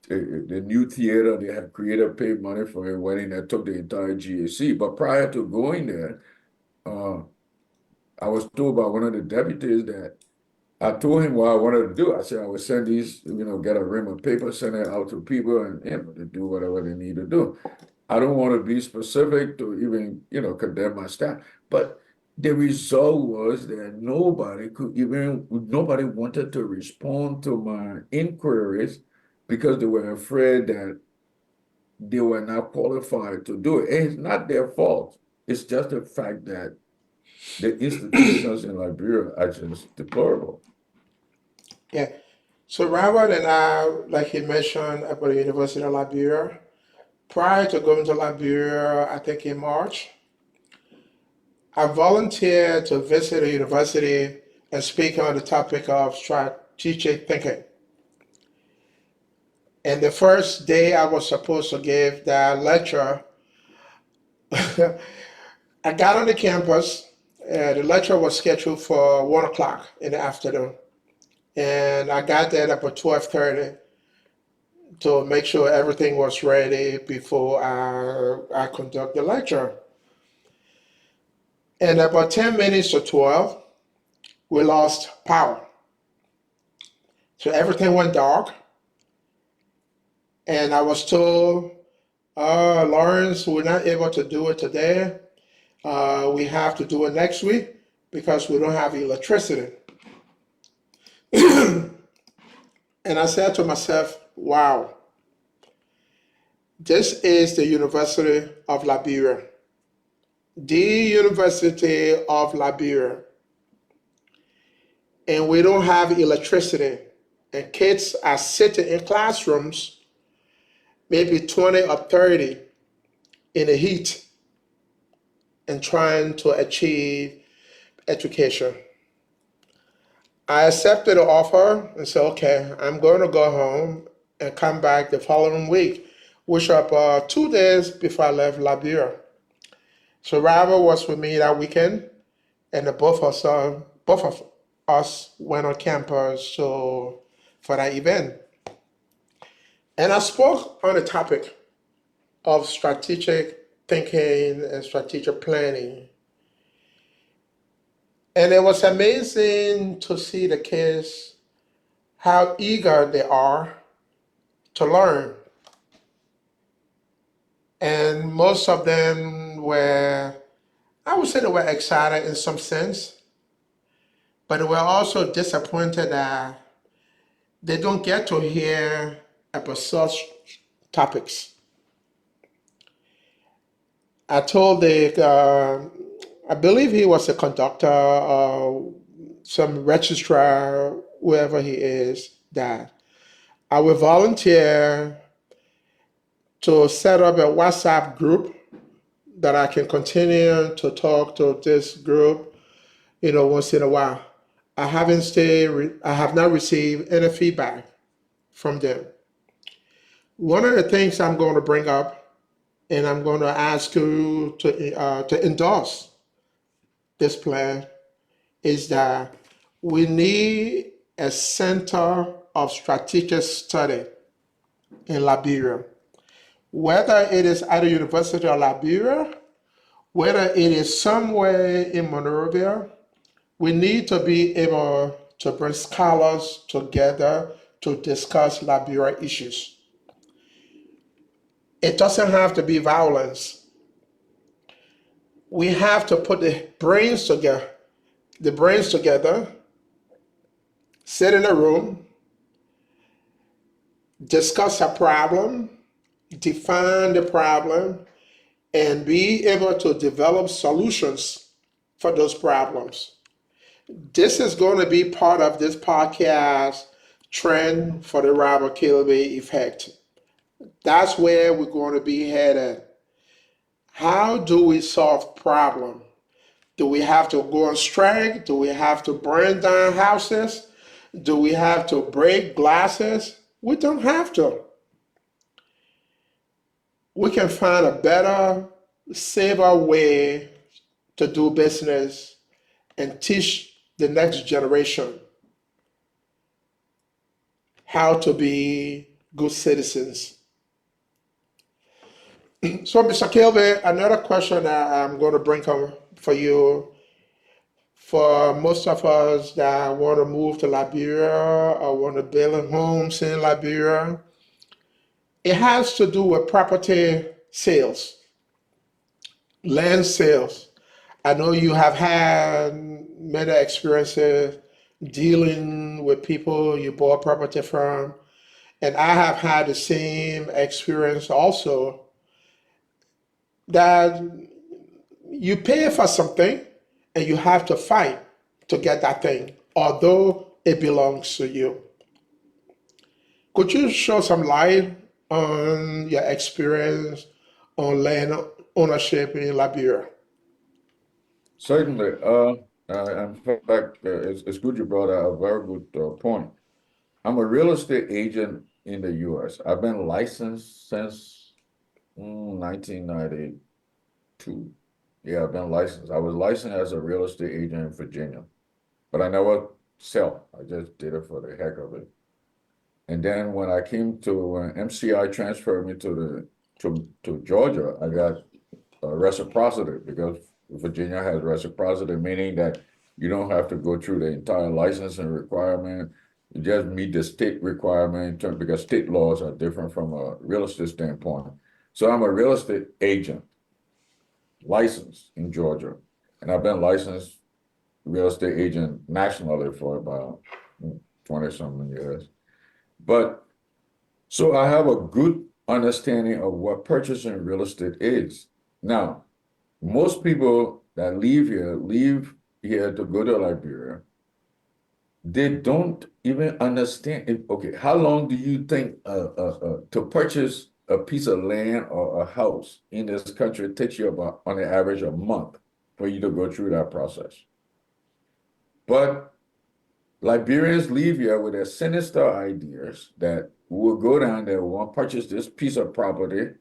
the new theater. They had created, paid money for a wedding that took the entire GAC. But prior to going there, I was told by one of the deputies that I told him what I wanted to do. I said I would send these, get a rim of paper, send it out to people, and to do whatever they need to do. I don't want to be specific to even, condemn my staff, but the result was that nobody wanted to respond to my inquiries because they were afraid that they were not qualified to do it. And it's not their fault. It's just the fact that the institutions in Liberia are just deplorable. Yeah. So Robert and I, like he mentioned about the University of Liberia, prior to going to Liberia, I think in March, I volunteered to visit a university and speak on the topic of strategic thinking. And the first day I was supposed to give that lecture, I got on the campus. The lecture was scheduled for 1 o'clock in the afternoon, and I got there about 12:30 to make sure everything was ready before I conduct the lecture. And about 10 minutes to 12, we lost power. So everything went dark, and I was told, Lawrence, we're not able to do it today. We have to do it next week because we don't have electricity. And I said to myself, wow, this is the University of Liberia. The University of Liberia. And we don't have electricity. And kids are sitting in classrooms, maybe 20 or 30 in the heat and trying to achieve education. I accepted the offer and said, okay, I'm going to go home and come back the following week, which are 2 days before I left Liberia. So Robert was with me that weekend, and both of us went on campus for that event. And I spoke on the topic of strategic thinking and strategic planning. And it was amazing to see the kids, how eager they are to learn. And most of them were, I would say they were excited in some sense, but they were also disappointed that they don't get to hear about such topics. I told I believe he was a conductor or some registrar, whoever he is, that I will volunteer to set up a WhatsApp group that I can continue to talk to this group, once in a while. I have not received any feedback from them. One of the things I'm going to bring up, and I'm going to ask you to endorse this plan, is that we need a center of strategic study in Liberia. Whether it is at the University of Liberia, whether it is somewhere in Monrovia, we need to be able to bring scholars together to discuss Liberia issues. It doesn't have to be violence. We have to put the brains together, sit in a room, discuss a problem, define the problem, and be able to develop solutions for those problems. This is going to be part of this podcast trend for the Robert Kilby effect. That's where we're going to be headed. How do we solve problems? Do we have to go on strike? Do we have to burn down houses? Do we have to break glasses? We don't have to. We can find a better, safer way to do business and teach the next generation how to be good citizens. So, Mr. Kilby, another question that I'm going to bring up for you. For most of us that want to move to Liberia or want to build homes in Liberia, it has to do with property sales, land sales. I know you have had many experiences dealing with people you bought property from, and I have had the same experience also that you pay for something and you have to fight to get that thing, although it belongs to you. Could you show some light on your experience on land ownership in Liberia? Certainly. In fact, it's good you brought out a very good point. I'm a real estate agent in the U.S. I've been licensed since 1992. Yeah, I've been licensed. I was licensed as a real estate agent in Virginia, but I never sell. I just did it for the heck of it. And then when MCI transferred me to Georgia, I got reciprocity because Virginia has reciprocity, meaning that you don't have to go through the entire licensing requirement. You just meet the state requirement because state laws are different from a real estate standpoint. So I'm a real estate agent licensed in Georgia, and I've been licensed real estate agent nationally for about 20 something years. But so I have a good understanding of what purchasing real estate is. Now, most people that leave here to go to Liberia. They don't even understand it. Okay, how long do you think to purchase a piece of land or a house in this country takes you about, on the average, a month for you to go through that process? But Liberians leave here with their sinister ideas that we'll go down there, we'll purchase this piece of property,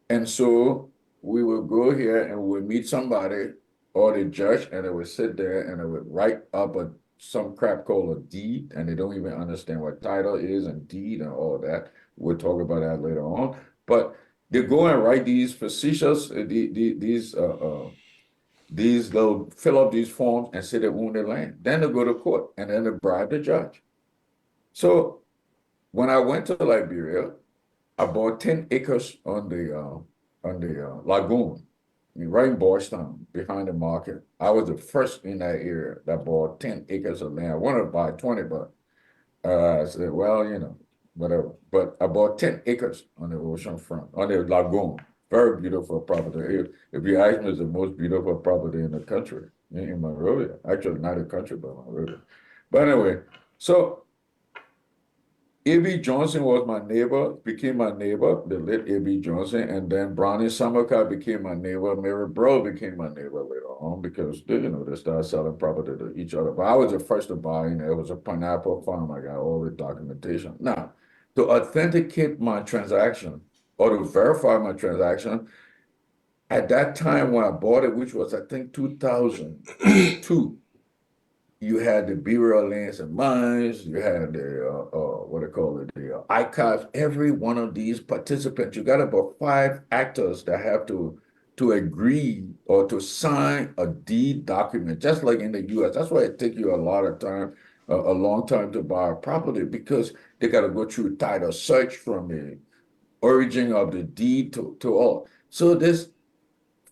and so we will go here and we'll meet somebody or the judge, and they will sit there and they will write up some crap called a deed, and they don't even understand what title is and deed and all that. We'll talk about that later on. But they go and write these facetious, they'll fill up these forms and say they own the land. Then they go to court and then they bribe the judge. So when I went to Liberia, I bought 10 acres on the lagoon, right in Boystown, behind the market. I was the first in that area that bought 10 acres of land. I wanted to buy 20, but I said, well, whatever. But I bought 10 acres on the ocean front, on the lagoon. Very beautiful property. If you ask me, it's the most beautiful property in the country, in Monrovia. Actually, not the country, but Monrovia. But anyway, so A.B. Johnson was my neighbor, became my neighbor, the late A.B. Johnson, and then Brownie Summercott became my neighbor. Mary Bro became my neighbor later on because they started selling property to each other. But I was the first to buy, and it was a pineapple farm. I got all the documentation. Now, to authenticate my transaction or to verify my transaction, at that time when I bought it, which was I think 2002, you had the Bureau of Lands and Mines, you had the what they call it, the archives. Every one of these participants, you got about 5 actors that have to agree or to sign a deed document, just like in the U.S. That's why it takes you a lot of time, a long time to buy a property, because they got to go through title search from the origin of the deed to all. So this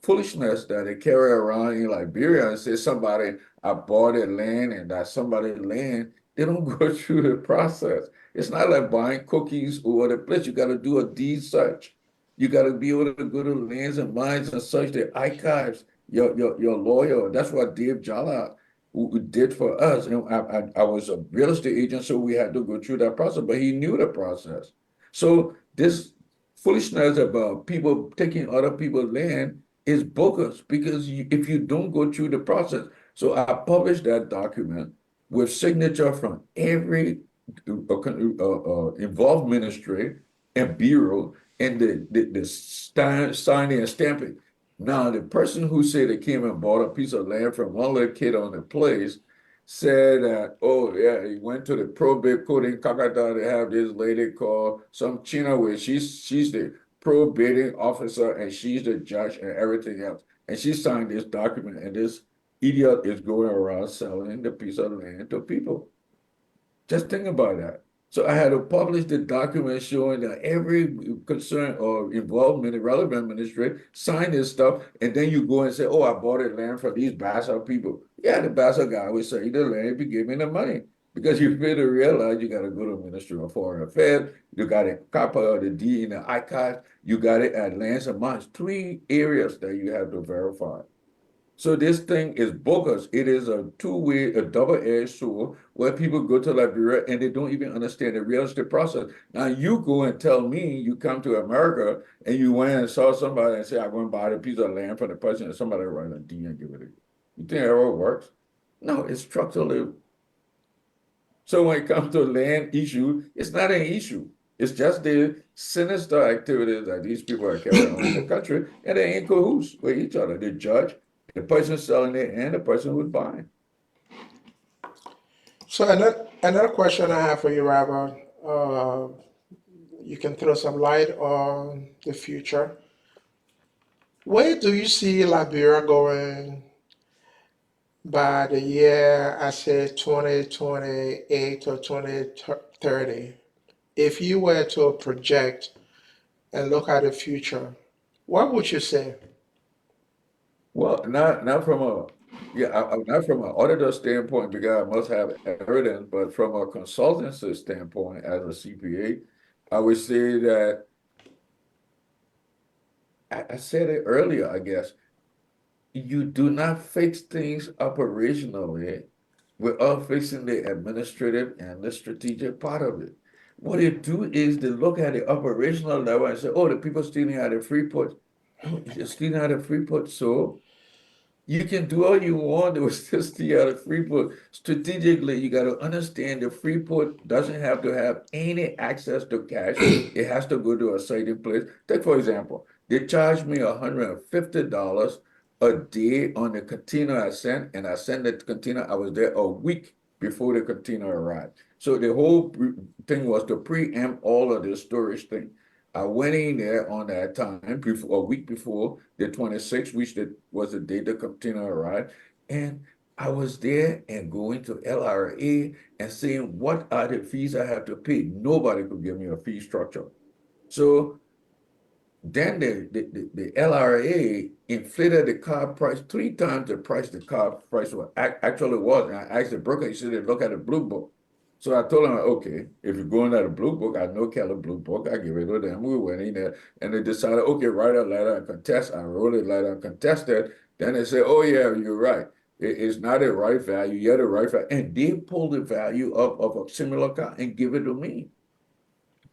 foolishness that they carry around in Liberia and say somebody I bought a land and that somebody's land, they don't go through the process. It's not like buying cookies over the place. You got to do a deed search. You got to be able to go to lands and mines and search the archives. Your lawyer. That's what Dave Jala who did for us. And I was a real estate agent, so we had to go through that process, but he knew the process. So this foolishness about people taking other people's land is bogus, because if you don't go through the process. So I published that document with signature from every involved ministry and bureau, and the signing and stamping. Now, the person who said they came and bought a piece of land from one little kid on the place said that, oh, yeah, he went to the probate court in Kakata. They have this lady called some China where she's the probating officer and she's the judge and everything else. And she signed this document, and this idiot is going around selling the piece of land to people. Just think about that. So I had to publish the document showing that every concern or involvement, relevant administrator signed this stuff, and then you go and say, "Oh, I bought the land from these bastard people." Yeah, the bastard guy would say the land if you give me the money. Because you fail to realize you got to go to the Ministry of Foreign Affairs, you got a copy of the deed in the archive, you got it at Lands and Mines, three areas that you have to verify. So this thing is bogus. It is a two-way, a double-edged sword where people go to Liberia and they don't even understand the real estate process. Now you go and tell me you come to America and you went and saw somebody and say, "I'm going to buy a piece of land from the person," and somebody write a deed and give it to you. You think that ever works? No, it's structurally. So when it comes to land issue, it's not an issue. It's just the sinister activities that these people are carrying on in the country, and they ain't cahoots with each other. The judge, the person selling it, and the person who's buying. So another question I have for you, Robert. You can throw some light on the future. Where do you see Liberia going by the year, I say 2028 or 2030? If you were to project and look at the future, what would you say? Well, not from a not from an auditor standpoint because I must have evidence, but from a consultancy standpoint as a CPA, I would say that I said it earlier, I guess. You do not fix things operationally without fixing the administrative and the strategic part of it. What they do is they look at the operational level and say, "Oh, the people stealing out of Freeport. Oh, you're stealing out of Freeport, so you can do all you want. It was still steal out of Freeport. Strategically, you got to understand the Freeport doesn't have to have any access to cash. It has to go to a certain place. Take, for example, they charged me $150 a day on the container I sent, and I sent the container. I was there a week before the container arrived. So the whole thing was to preempt all of this storage thing. I went in there on that time, before, a week before the 26th, which was the day the container arrived. And I was there and going to LRA and saying, "What are the fees I have to pay?" Nobody could give me a fee structure. So then the LRA inflated the car price three times the price the car price actually was. And I asked the broker, he said, "Look at the blue book." So I told him, "Okay, if you're going at a blue book, I know Keller Blue Book, I give it to them." We went in there and they decided, "Okay, write a letter and contest." I wrote a letter and contested. Then they said, "Oh yeah, you're right. It's not a right value, you're the right value." And they pulled the value of a similar car and give it to me.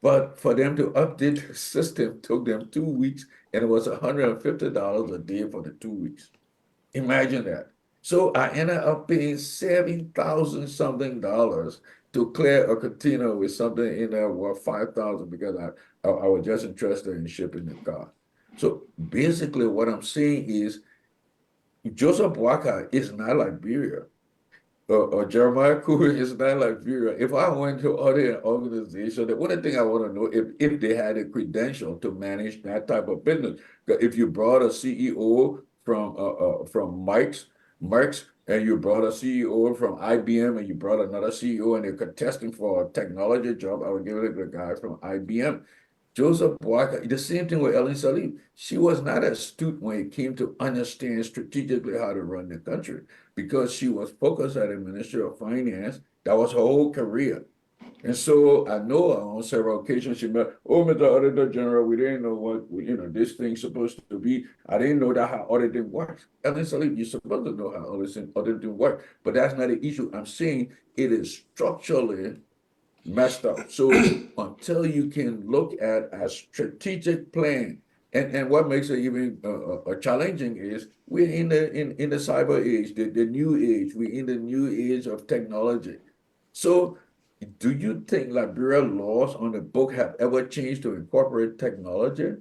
But for them to update the system took them 2 weeks, and it was $150 a day for the 2 weeks. Imagine that. So I ended up paying 7,000 something dollars to clear a container with something in there worth 5,000 because I was just interested in shipping the car. So basically, what I'm saying is Joseph Waka is not Liberia. Or Jeremiah Cooley is not Liberia. If I went to other organization, the only thing I want to know if they had a credential to manage that type of business. If you brought a CEO from Marx, and you brought a CEO from IBM, and you brought another CEO, and they're contesting for a technology job, I would give it to the guy from IBM. Joseph Boyka, the same thing with Ellen Salif. She was not astute when it came to understand strategically how to run the country because she was focused at the Ministry of Finance. That was her whole career. And so I know on several occasions she met, "Oh, Mr. Auditor General, we didn't know what, this thing's supposed to be. I didn't know that how auditing works." Ellen Salif, you're supposed to know how auditing works, but that's not the issue. I'm saying it is structurally messed up. So until you can look at a strategic plan, and what makes it even challenging is we're in the cyber age, the new age. We're in the new age of technology. So do you think Liberia laws on the book have ever changed to incorporate technology?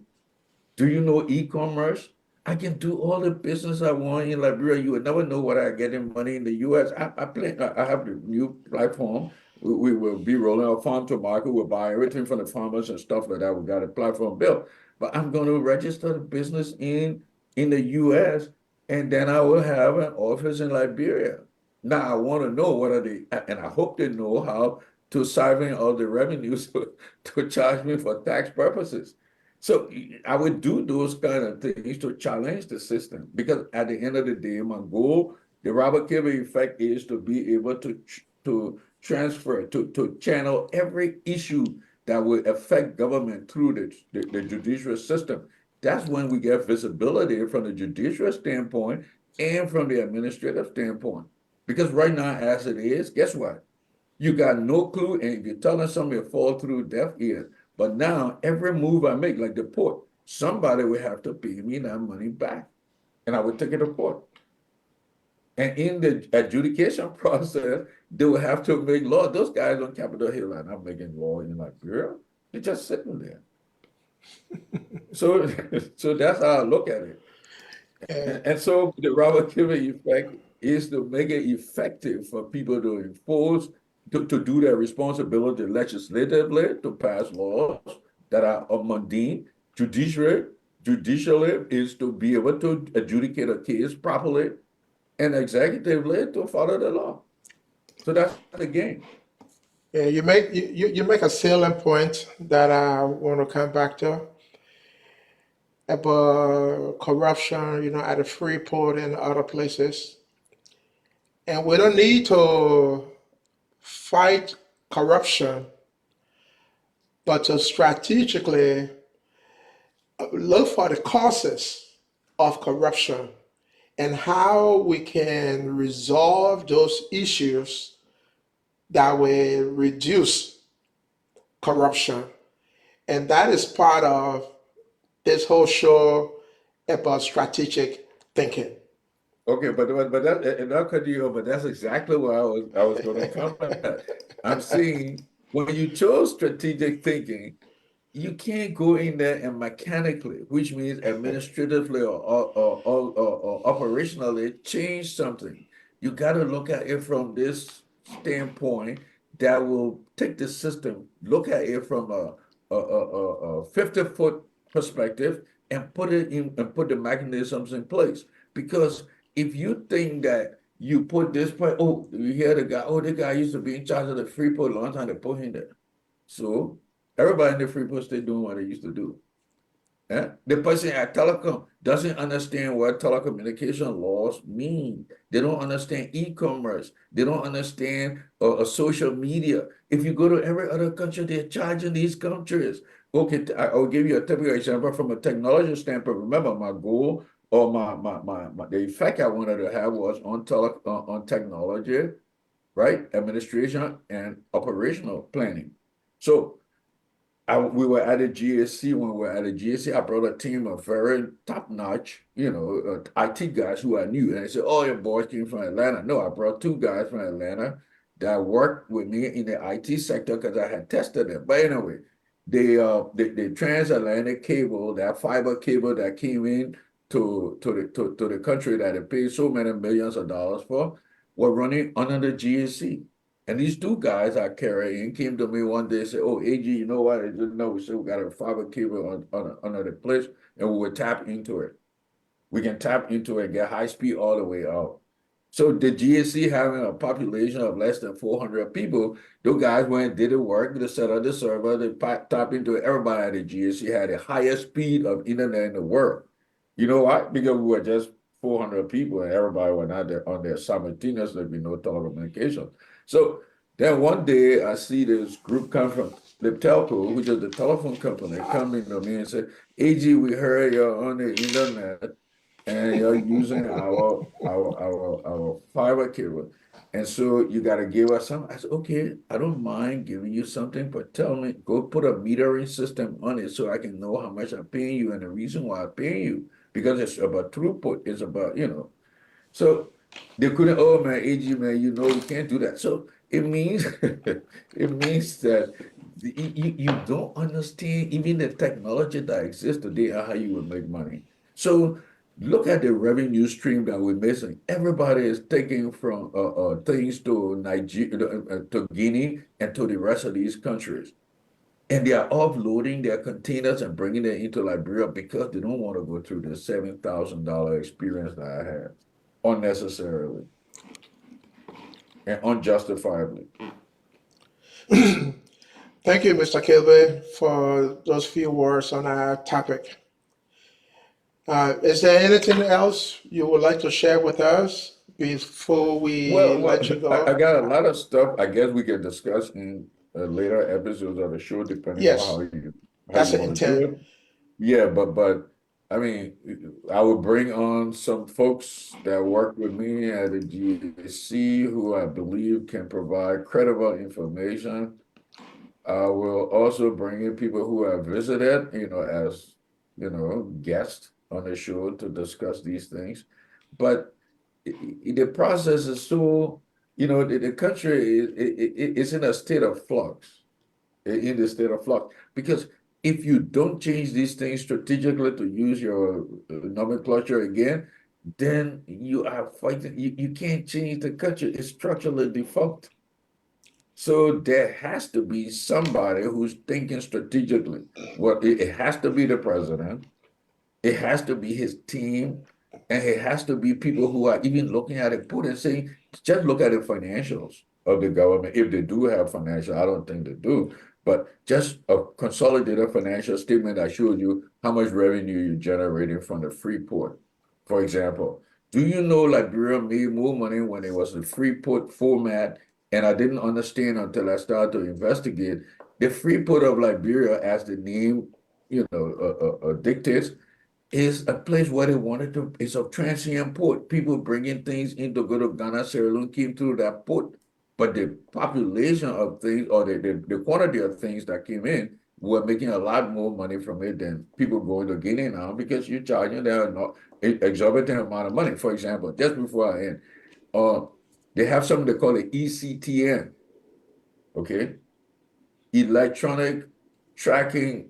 Do you know e-commerce? I can do all the business I want in Liberia. You would never know what I get in money in the US. I have the new platform. We will be rolling out farm to market. We'll buy everything from the farmers and stuff like that. We got a platform built. But I'm going to register the business in the US and then I will have an office in Liberia. Now I want to know what are they, and I hope they know how to siphon all the revenues to charge me for tax purposes. So I would do those kind of things to challenge the system because at the end of the day, my goal, the Robert Kilby effect, is to be able to transfer, to channel every issue that will affect government through the judicial system. That's when we get visibility from the judicial standpoint and from the administrative standpoint. Because right now, as it is, guess what? You got no clue, and if you're telling somebody to fall through deaf ears, but now every move I make, like the port, somebody will have to pay me that money back, and I would take it to court. And in the adjudication process, they will have to make law. Those guys on Capitol Hill are not making law in Liberia. They're just sitting there. So, so that's how I look at it. And so the Robert Kilby effect is to make it effective for people to enforce, to do their responsibility legislatively, to pass laws that are mundane. Judicially is to be able to adjudicate a case properly, and executively to follow the law. So that's the game. Yeah, you make a salient point that I want to come back to about corruption, at the Freeport and other places. And we don't need to fight corruption, but to strategically look for the causes of corruption and how we can resolve those issues that will reduce corruption. And that is part of this whole show about strategic thinking. Okay, but that, and I'll cut you off, but that's exactly where I was going to comment. I'm saying when you chose strategic thinking, you can't go in there and mechanically, which means administratively or operationally change something. You got to look at it from this standpoint that will take the system, look at it from a 50-foot perspective and put it in and put the mechanisms in place. Because if you think that you put this point, oh, you hear the guy, oh, the guy used to be in charge of the Freeport a long time, they put him there. So everybody in the Freeport stay doing what they used to do. The person at telecom doesn't understand what telecommunication laws mean. They don't understand e-commerce. They don't understand social media. If you go to every other country, they're charging these countries. Okay, I'll give you a typical example from a technology standpoint. Remember, my goal or the effect I wanted to have was on technology, right? Administration and operational planning. So we were at a GSC. When we were at a GSC, I brought a team of very top-notch, IT guys who I knew. And I said, "Oh, your boys came from Atlanta." No, I brought two guys from Atlanta that worked with me in the IT sector because I had tested them. But anyway, the transatlantic cable, that fiber cable that came in to the country that they paid so many millions of dollars for, were running under the GSC. And these two guys I carrying came to me one day and said, "Oh, AG, you know what? I didn't know. We said we got a fiber cable under the place, and we will tap into it. We can tap into it and get high speed all the way out." So the GSC having a population of less than 400 people, those guys went and did the work, they set up the server, they tap into it. Everybody at the GSC had the highest speed of internet in the world. You know why? Because we were just 400 people and everybody were not there on there simultaneously with no telecommunication. So then one day I see this group come from the telco, which is the telephone company, coming to me and say, "AG, we heard you're on the internet and you're using our fiber cable. And so you got to give us some." I said, "Okay, I don't mind giving you something, but tell me, go put a metering system on it so I can know how much I'm paying you and the reason why I'm paying you, because it's about throughput, it's about." So they couldn't, "Oh man, AG man, we can't do that." So it means it means that you don't understand even the technology that exists today and how you will make money. So look at the revenue stream that we're missing. Everybody is taking from things to Nigeria, to Guinea, and to the rest of these countries. and they are offloading their containers and bringing them into Liberia because they don't want to go through the $7,000 experience that I had unnecessarily and unjustifiably. Thank you, Mr. Kilby, for those few words on our topic. Is there anything else you would like to share with us before we Well, let you I go? got a lot of stuff I guess we can discuss in later episodes of the show, depending on Yes, how that's you the want to do intent. it. Yeah, but I mean, I would bring on some folks that work with me at the GAC who I believe can provide credible information. I will also bring in people who have visited, as guests on the show to discuss these things. But the process is so, the country is in a state of flux, in the state of flux. Because if you don't change these things strategically, to use your nomenclature again, then you are fighting, you can't change the country. It's structurally defunct. So there has to be somebody who's thinking strategically. Well, it has to be the president. It has to be his team, and it has to be people who are even looking at it, put and saying, just look at the financials of the government. If they do have financial, I don't think they do, but just a consolidated financial statement that shows you how much revenue you're generating from the free port. For example, do you know Liberia made more money when it was a free port format? And I didn't understand until I started to investigate. The free port of Liberia, as the name, dictates, is a place where they wanted to, it's a transient port. People bringing things in to go to Ghana, Sierra Leone came through that port. But the population of things, or the quantity of things that came in, were making a lot more money from it than people going to Guinea now, because you're charging them an exorbitant amount of money. For example, just before I end, uh, they have something they call the ECTN, okay? Electronic Tracking,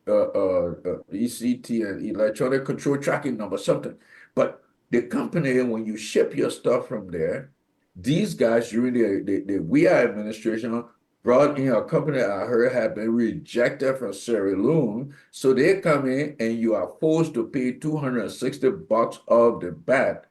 ECT, and electronic control tracking number, something. But the company, when you ship your stuff from there, these guys during the WIA administration brought in a company I heard had been rejected from Sierra Leone. So they come in and you are forced to pay $260 of the bat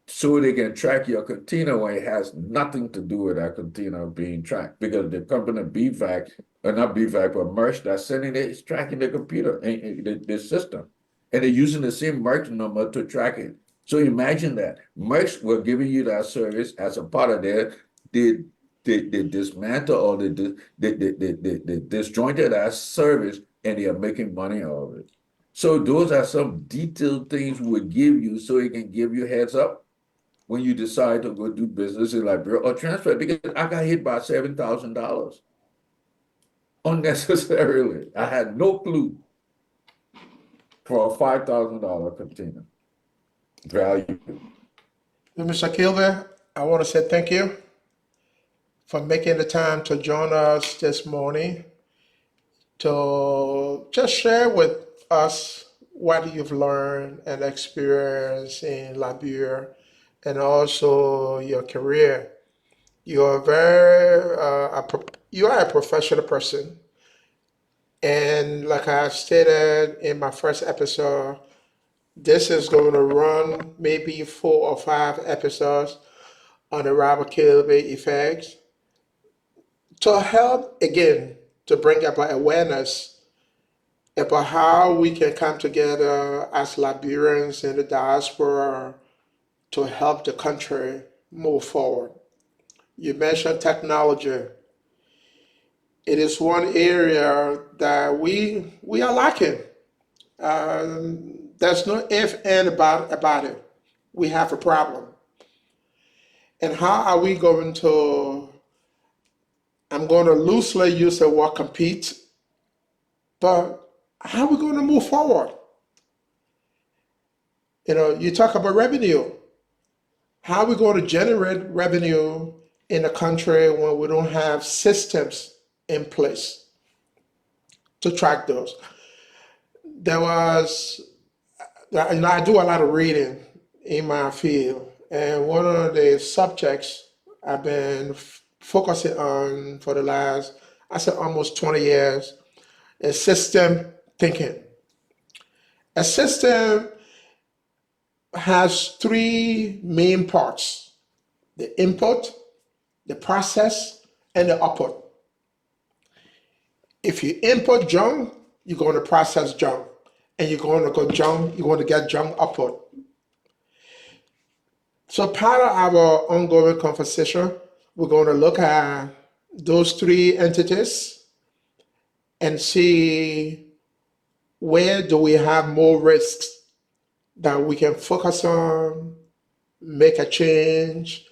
so they can track your container when it has nothing to do with that container being tracked, because the company BVAC, or not BVAC, but Merch that's sending it is tracking the computer and the system. And they're using the same Merch number to track it. So imagine that. Merch were giving you that service as a part of their, they dismantle or they disjointed that service, and they are making money out of it. So those are some detailed things we would give you so it can give you heads up when you decide to go do business in Liberia or transfer it, because I got hit by $7,000 unnecessarily. I had no clue for a $5,000 container value. Mr. Kilby, I want to say thank you for making the time to join us this morning to just share with us what you've learned and experienced in Liberia and also your career. You're you are a professional person, and like I stated in my first episode, this is going to run maybe 4 or 5 episodes on the Robert Kilby effect to help again to bring about awareness about how we can come together as Liberians in the diaspora to help the country move forward. You mentioned technology. It is one area that we are lacking. There's no if and about it. We have a problem. And how are we going to, I'm going to loosely use the word compete, but how are we going to move forward? You talk about revenue. How are we going to generate revenue in a country when we don't have systems in place to track those? There was, I do a lot of reading in my field, and one of the subjects I've been focusing on for the last, I said almost 20 years, is system thinking. A system has three main parts: the input, the process, and the output. If you input junk, you're going to process junk. And you're going to go junk, you're going to get junk output. So part of our ongoing conversation, we're going to look at those three entities and see where do we have more risks that we can focus on, make a change,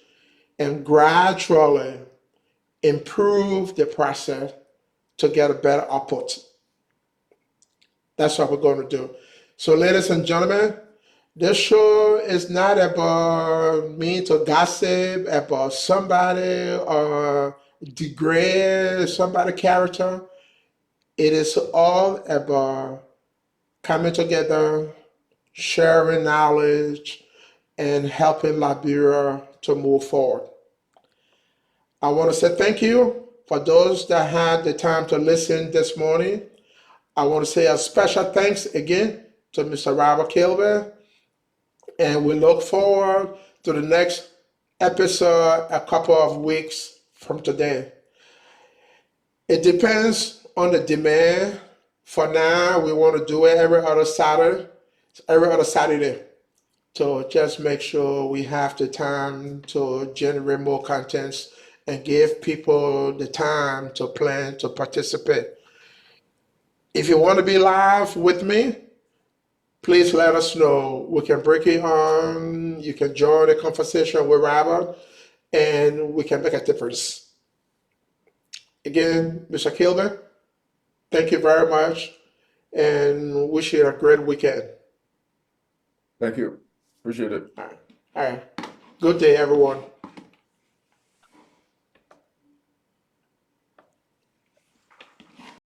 and gradually improve the process to get a better output. That's what we're going to do. So, ladies and gentlemen, this show is not about me to gossip about somebody or degrade somebody's character. It is all about coming together, sharing knowledge, and helping Liberia to move forward. I want to say thank you for those that had the time to listen this morning. I want to say a special thanks again to Mr. Robert Kilby, and we look forward to the next episode a couple of weeks from today. It depends on the demand. For now, we want to do it every other Saturday. So just make sure we have the time to generate more contents and give people the time to plan to participate. If you want to be live with me, please let us know. We can break it on. You can join the conversation with Robert, and we can make a difference. Again, Mr. Kilby, thank you very much, and wish you a great weekend. Thank you. Appreciate it. All right. Good day, everyone.